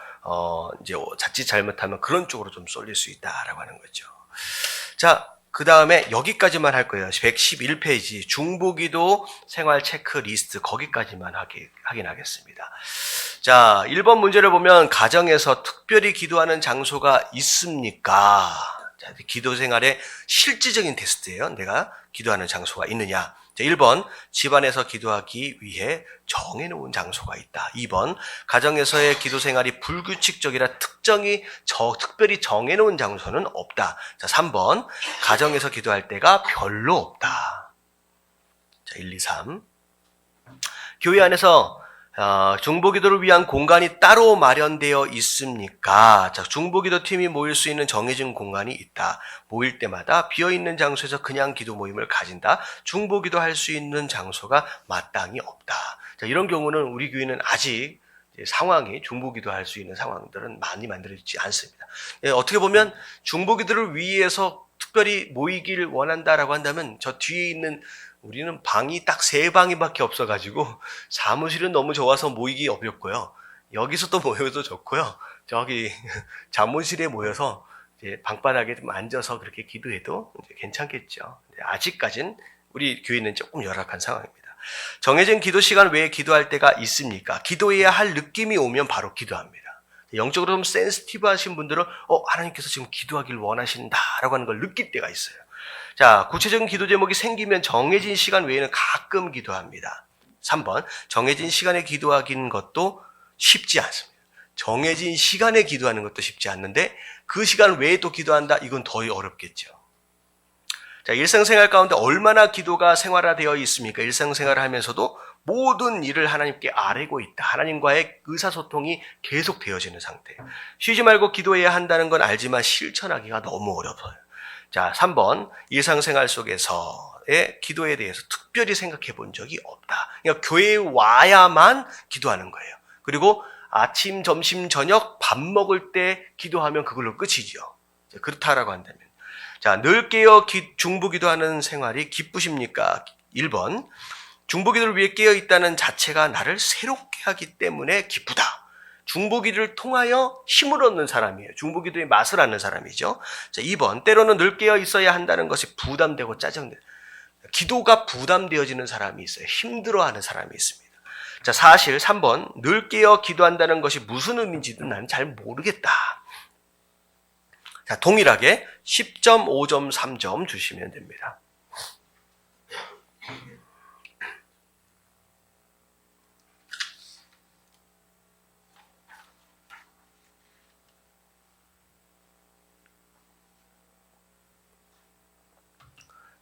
이제 자칫 잘못하면 그런 쪽으로 좀 쏠릴 수 있다라고 하는 거죠. 자, 그 다음에 여기까지만 할 거예요. 111페이지 중보기도 생활 체크리스트 거기까지만 확인하겠습니다. 자, 1번 문제를 보면 가정에서 특별히 기도하는 장소가 있습니까? 자, 기도 생활의 실질적인 테스트예요. 내가 기도하는 장소가 있느냐. 자, 1번 집안에서 기도하기 위해 정해놓은 장소가 있다. 2번 가정에서의 기도 생활이 불규칙적이라 특별히 정해놓은 장소는 없다. 자, 3번 가정에서 기도할 때가 별로 없다. 자, 1, 2, 3 교회 안에서 중보기도를 위한 공간이 따로 마련되어 있습니까? 자, 중보기도 팀이 모일 수 있는 정해진 공간이 있다. 모일 때마다 비어있는 장소에서 그냥 기도 모임을 가진다. 중보기도 할 수 있는 장소가 마땅히 없다. 자, 이런 경우는 우리 교회는 아직 상황이 중보기도 할 수 있는 상황들은 많이 만들어지지 않습니다. 어떻게 보면 중보기도를 위해서 특별히 모이길 원한다라고 한다면 저 뒤에 있는 우리는 방이 딱 3방이밖에 없어가지고 사무실은 너무 좋아서 모이기 어렵고요. 여기서 또 모여도 좋고요. 저기 자문실에 모여서 이제 방바닥에 좀 앉아서 그렇게 기도해도 이제 괜찮겠죠. 아직까진 우리 교회는 조금 열악한 상황입니다. 정해진 기도 시간 외에 기도할 때가 있습니까? 기도해야 할 느낌이 오면 바로 기도합니다. 영적으로 좀 센시티브 하신 분들은 하나님께서 지금 기도하길 원하신다라고 하는 걸 느낄 때가 있어요. 자, 구체적인 기도 제목이 생기면 정해진 시간 외에는 가끔 기도합니다. 3번, 정해진 시간에 기도하기는 것도 쉽지 않습니다. 정해진 시간에 기도하는 것도 쉽지 않는데 그 시간 외에 또 기도한다? 이건 더 어렵겠죠. 자, 일상생활 가운데 얼마나 기도가 생활화되어 있습니까? 일상생활을 하면서도 모든 일을 하나님께 아뢰고 있다. 하나님과의 의사소통이 계속 되어지는 상태. 쉬지 말고 기도해야 한다는 건 알지만 실천하기가 너무 어려워요. 자, 3번 일상생활 속에서의 기도에 대해서 특별히 생각해 본 적이 없다. 그러니까 교회에 와야만 기도하는 거예요. 그리고 아침, 점심, 저녁 밥 먹을 때 기도하면 그걸로 끝이죠. 그렇다라고 한다면. 자, 늘 깨어 중보기도하는 생활이 기쁘십니까? 1번 중보기도를 위해 깨어 있다는 자체가 나를 새롭게 하기 때문에 기쁘다. 중보기도를 통하여 힘을 얻는 사람이에요. 중보기도의 맛을 아는 사람이죠. 자, 2번 때로는 늘 깨어 있어야 한다는 것이 부담되고 짜증돼요. 기도가 부담되어지는 사람이 있어요. 힘들어하는 사람이 있습니다. 자, 사실 3번 늘 깨어 기도한다는 것이 무슨 의미인지도 난 잘 모르겠다. 자, 동일하게 10점, 5점, 3점 주시면 됩니다.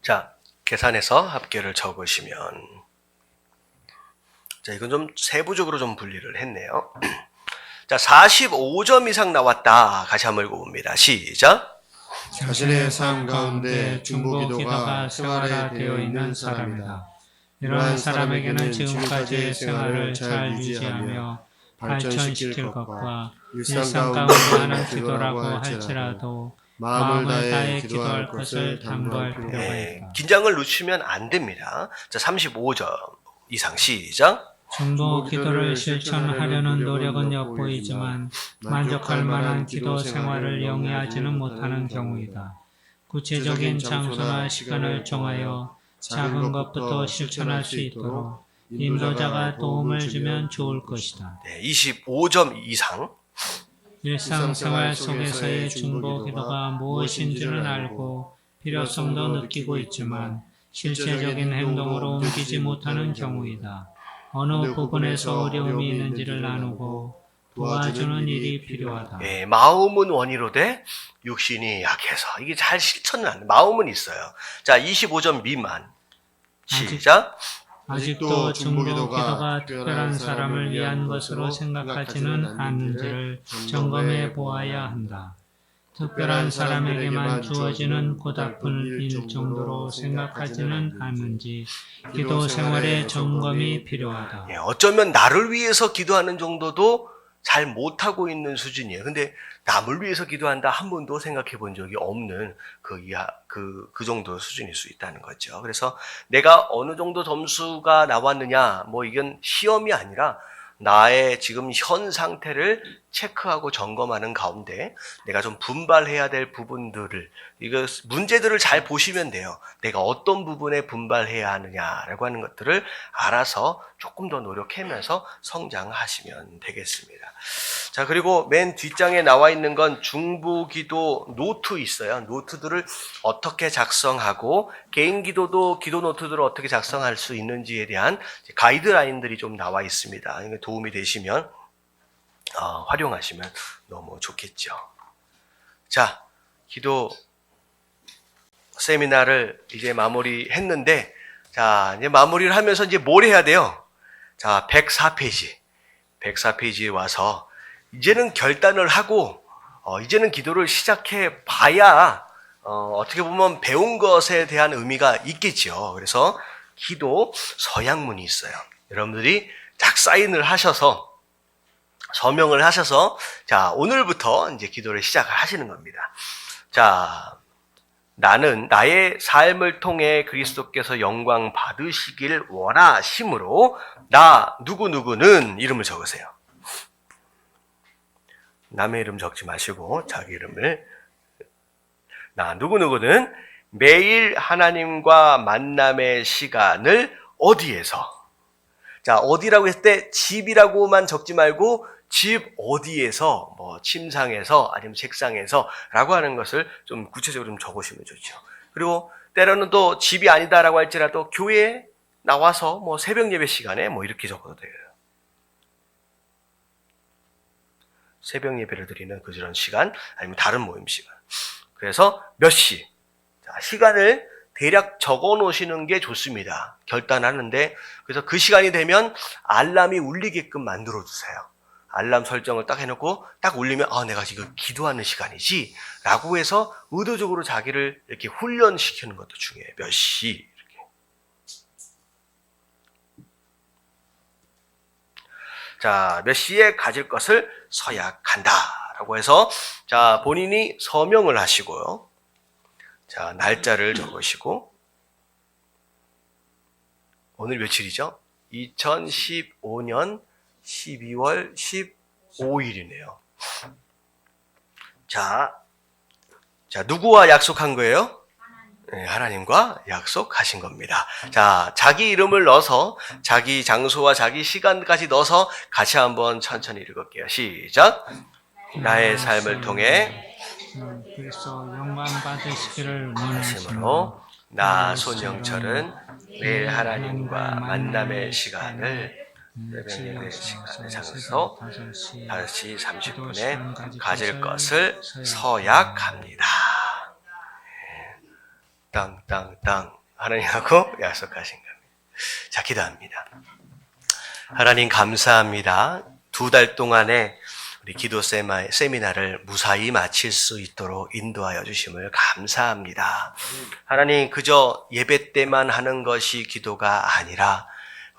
자, 계산해서 합계를 적으시면, 자, 이건 좀 세부적으로 좀 분리를 했네요. 자, 45점 이상 나왔다. 다시 한번 읽어봅니다. 시작. 자신의 삶 가운데 중보기도가 생활화되어 있는 사람이다. 이러한 사람에게는 지금까지의 생활을 잘 유지하며 발전시킬 것과 일상 가운데 하는 기도라고 할지라도 마음을 다해 기도할 것을 당부할 필요가 있다. 긴장을 늦추면 안 됩니다. 자, 35점 이상 시작. 중보 기도를 실천하려는 노력은 엿보이지만 만족할 만한 기도 생활을 영위하지는 못하는 경우이다. 구체적인 장소나 시간을 정하여 작은 것부터 실천할 수 있도록 인도자가 도움을 주면 좋을 것이다. 네, 25점 이상. 일상생활 속에서의 중보 기도가 무엇인지는 알고 필요성도 느끼고 있지만 실제적인 행동으로 옮기지 못하는 경우이다. 어느 부분에서 어려움이 있는지를 나누고 도와주는 일이 필요하다. 예, 마음은 원이로되 육신이 약해서 이게 잘 실천은 안 돼. 마음은 있어요. 자, 25점 미만. 시작. 아직도 중보 기도가 특별한 사람을 위한 것으로 생각하지는 않는지를 점검해 보아야 한다. 특별한 사람에게만 주어지는 고달픈 일 정도로 생각하지는 않는지 기도 생활의 점검이 필요하다. 예, 어쩌면 나를 위해서 기도하는 정도도 잘 못하고 있는 수준이에요. 근데 남을 위해서 기도한다 한 번도 생각해 본 적이 없는 그 정도 수준일 수 있다는 거죠. 그래서 내가 어느 정도 점수가 나왔느냐, 뭐 이건 시험이 아니라 나의 지금 현 상태를 체크하고 점검하는 가운데 내가 좀 분발해야 될 부분들을, 이거 문제들을 잘 보시면 돼요. 내가 어떤 부분에 분발해야 하느냐라고 하는 것들을 알아서 조금 더 노력하면서 성장하시면 되겠습니다. 자, 그리고 맨 뒷장에 나와 있는 건 중보기도 노트 있어요. 노트들을 어떻게 작성하고 개인기도도 기도 노트들을 어떻게 작성할 수 있는지에 대한 가이드라인들이 좀 나와 있습니다. 도움이 되시면 활용하시면 너무 좋겠죠. 자, 기도 세미나를 이제 마무리했는데, 자, 이제 마무리를 하면서 이제 뭘 해야 돼요? 자, 104페이지에 와서 이제는 결단을 하고 이제는 기도를 시작해 봐야 어떻게 보면 배운 것에 대한 의미가 있겠죠. 그래서 기도 서약문이 있어요. 여러분들이 딱 사인을 하셔서 서명을 하셔서 자, 오늘부터 이제 기도를 시작을 하시는 겁니다. 자, 나는 나의 삶을 통해 그리스도께서 영광 받으시길 원하심으로 나 누구누구는 이름을 적으세요. 남의 이름 적지 마시고 자기 이름을. 나 누구누구는 매일 하나님과 만남의 시간을 어디에서, 자, 어디라고 했을 때 집이라고만 적지 말고 집 어디에서, 뭐 침상에서 아니면 책상에서 라고 하는 것을 좀 구체적으로 좀 적으시면 좋죠. 그리고 때로는 또 집이 아니다라고 할지라도 교회에 나와서 뭐 새벽 예배 시간에 뭐 이렇게 적어도 돼요. 새벽 예배를 드리는 그런 시간 아니면 다른 모임 시간. 그래서 몇 시, 자, 시간을 대략 적어 놓으시는 게 좋습니다. 결단하는데, 그래서 그 시간이 되면 알람이 울리게끔 만들어 주세요. 알람 설정을 딱 해놓고 딱 울리면 내가 지금 기도하는 시간이지 라고 해서 의도적으로 자기를 이렇게 훈련시키는 것도 중요해요. 몇 시 이렇게. 자, 몇 시에 가질 것을 서약한다 라고 해서, 자, 본인이 서명을 하시고요. 자, 날짜를 적으시고, 오늘 며칠이죠? 2015년 12월 15일이네요. 자, 누구와 약속한 거예요? 네, 하나님과 약속하신 겁니다. 자, 자기 이름을 넣어서 자기 장소와 자기 시간까지 넣어서 같이 한번 천천히 읽을게요. 시작. 나의 삶을 통해 그래서 영광 받으시기를 원하심으로 나 손영철은 매일 하나님과 만남의 시간을 새벽 예배 시간의 장소 5시 30분에 가질 것을 서약합니다. 땅땅땅 하나님하고 약속하신 겁니다. 자, 기도합니다. 하나님 감사합니다. 2달 동안에 우리 기도 세미나를 무사히 마칠 수 있도록 인도하여 주심을 감사합니다. 하나님, 그저 예배 때만 하는 것이 기도가 아니라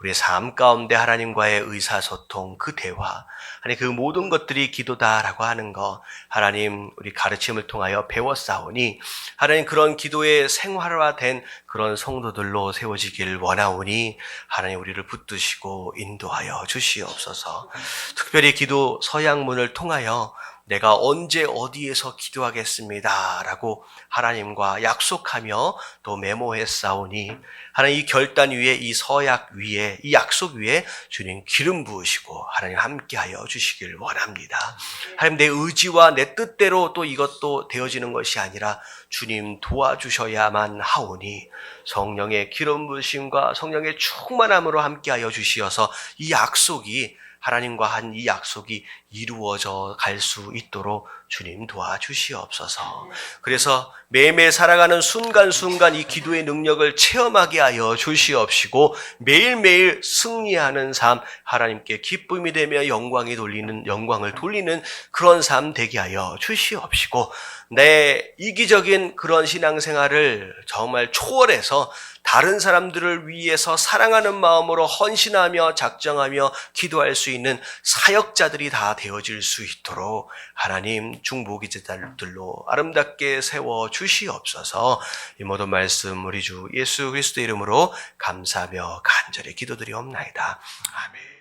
우리의 삶 가운데 하나님과의 의사소통, 그 대화, 아니 그 모든 것들이 기도다라고 하는 거, 하나님 우리 가르침을 통하여 배웠사오니 하나님 그런 기도의 생활화된 그런 성도들로 세워지길 원하오니 하나님 우리를 붙드시고 인도하여 주시옵소서. 특별히 기도 서약문을 통하여 내가 언제 어디에서 기도하겠습니다 라고 하나님과 약속하며 또 메모했사오니 하나님 이 결단 위에 이 서약 위에 이 약속 위에 주님 기름 부으시고 하나님 함께하여 주시길 원합니다. 하나님 내 의지와 내 뜻대로 또 이것도 되어지는 것이 아니라 주님 도와주셔야만 하오니 성령의 기름 부으심과 성령의 충만함으로 함께하여 주시어서 이 약속이 하나님과 한 이 약속이 이루어져 갈 수 있도록 주님 도와주시옵소서. 그래서 매일매일 살아가는 순간순간 이 기도의 능력을 체험하게 하여 주시옵시고 매일매일 승리하는 삶, 하나님께 기쁨이 되며 영광을 돌리는 그런 삶 되게 하여 주시옵시고 내 이기적인 그런 신앙생활을 정말 초월해서 다른 사람들을 위해서 사랑하는 마음으로 헌신하며 작정하며 기도할 수 있는 사역자들이 다 되어질 수 있도록 하나님 중보기제자들로 아름답게 세워 주시옵소서. 이 모든 말씀 우리 주 예수 그리스도 이름으로 감사하며 간절히 기도드리옵나이다. 아멘.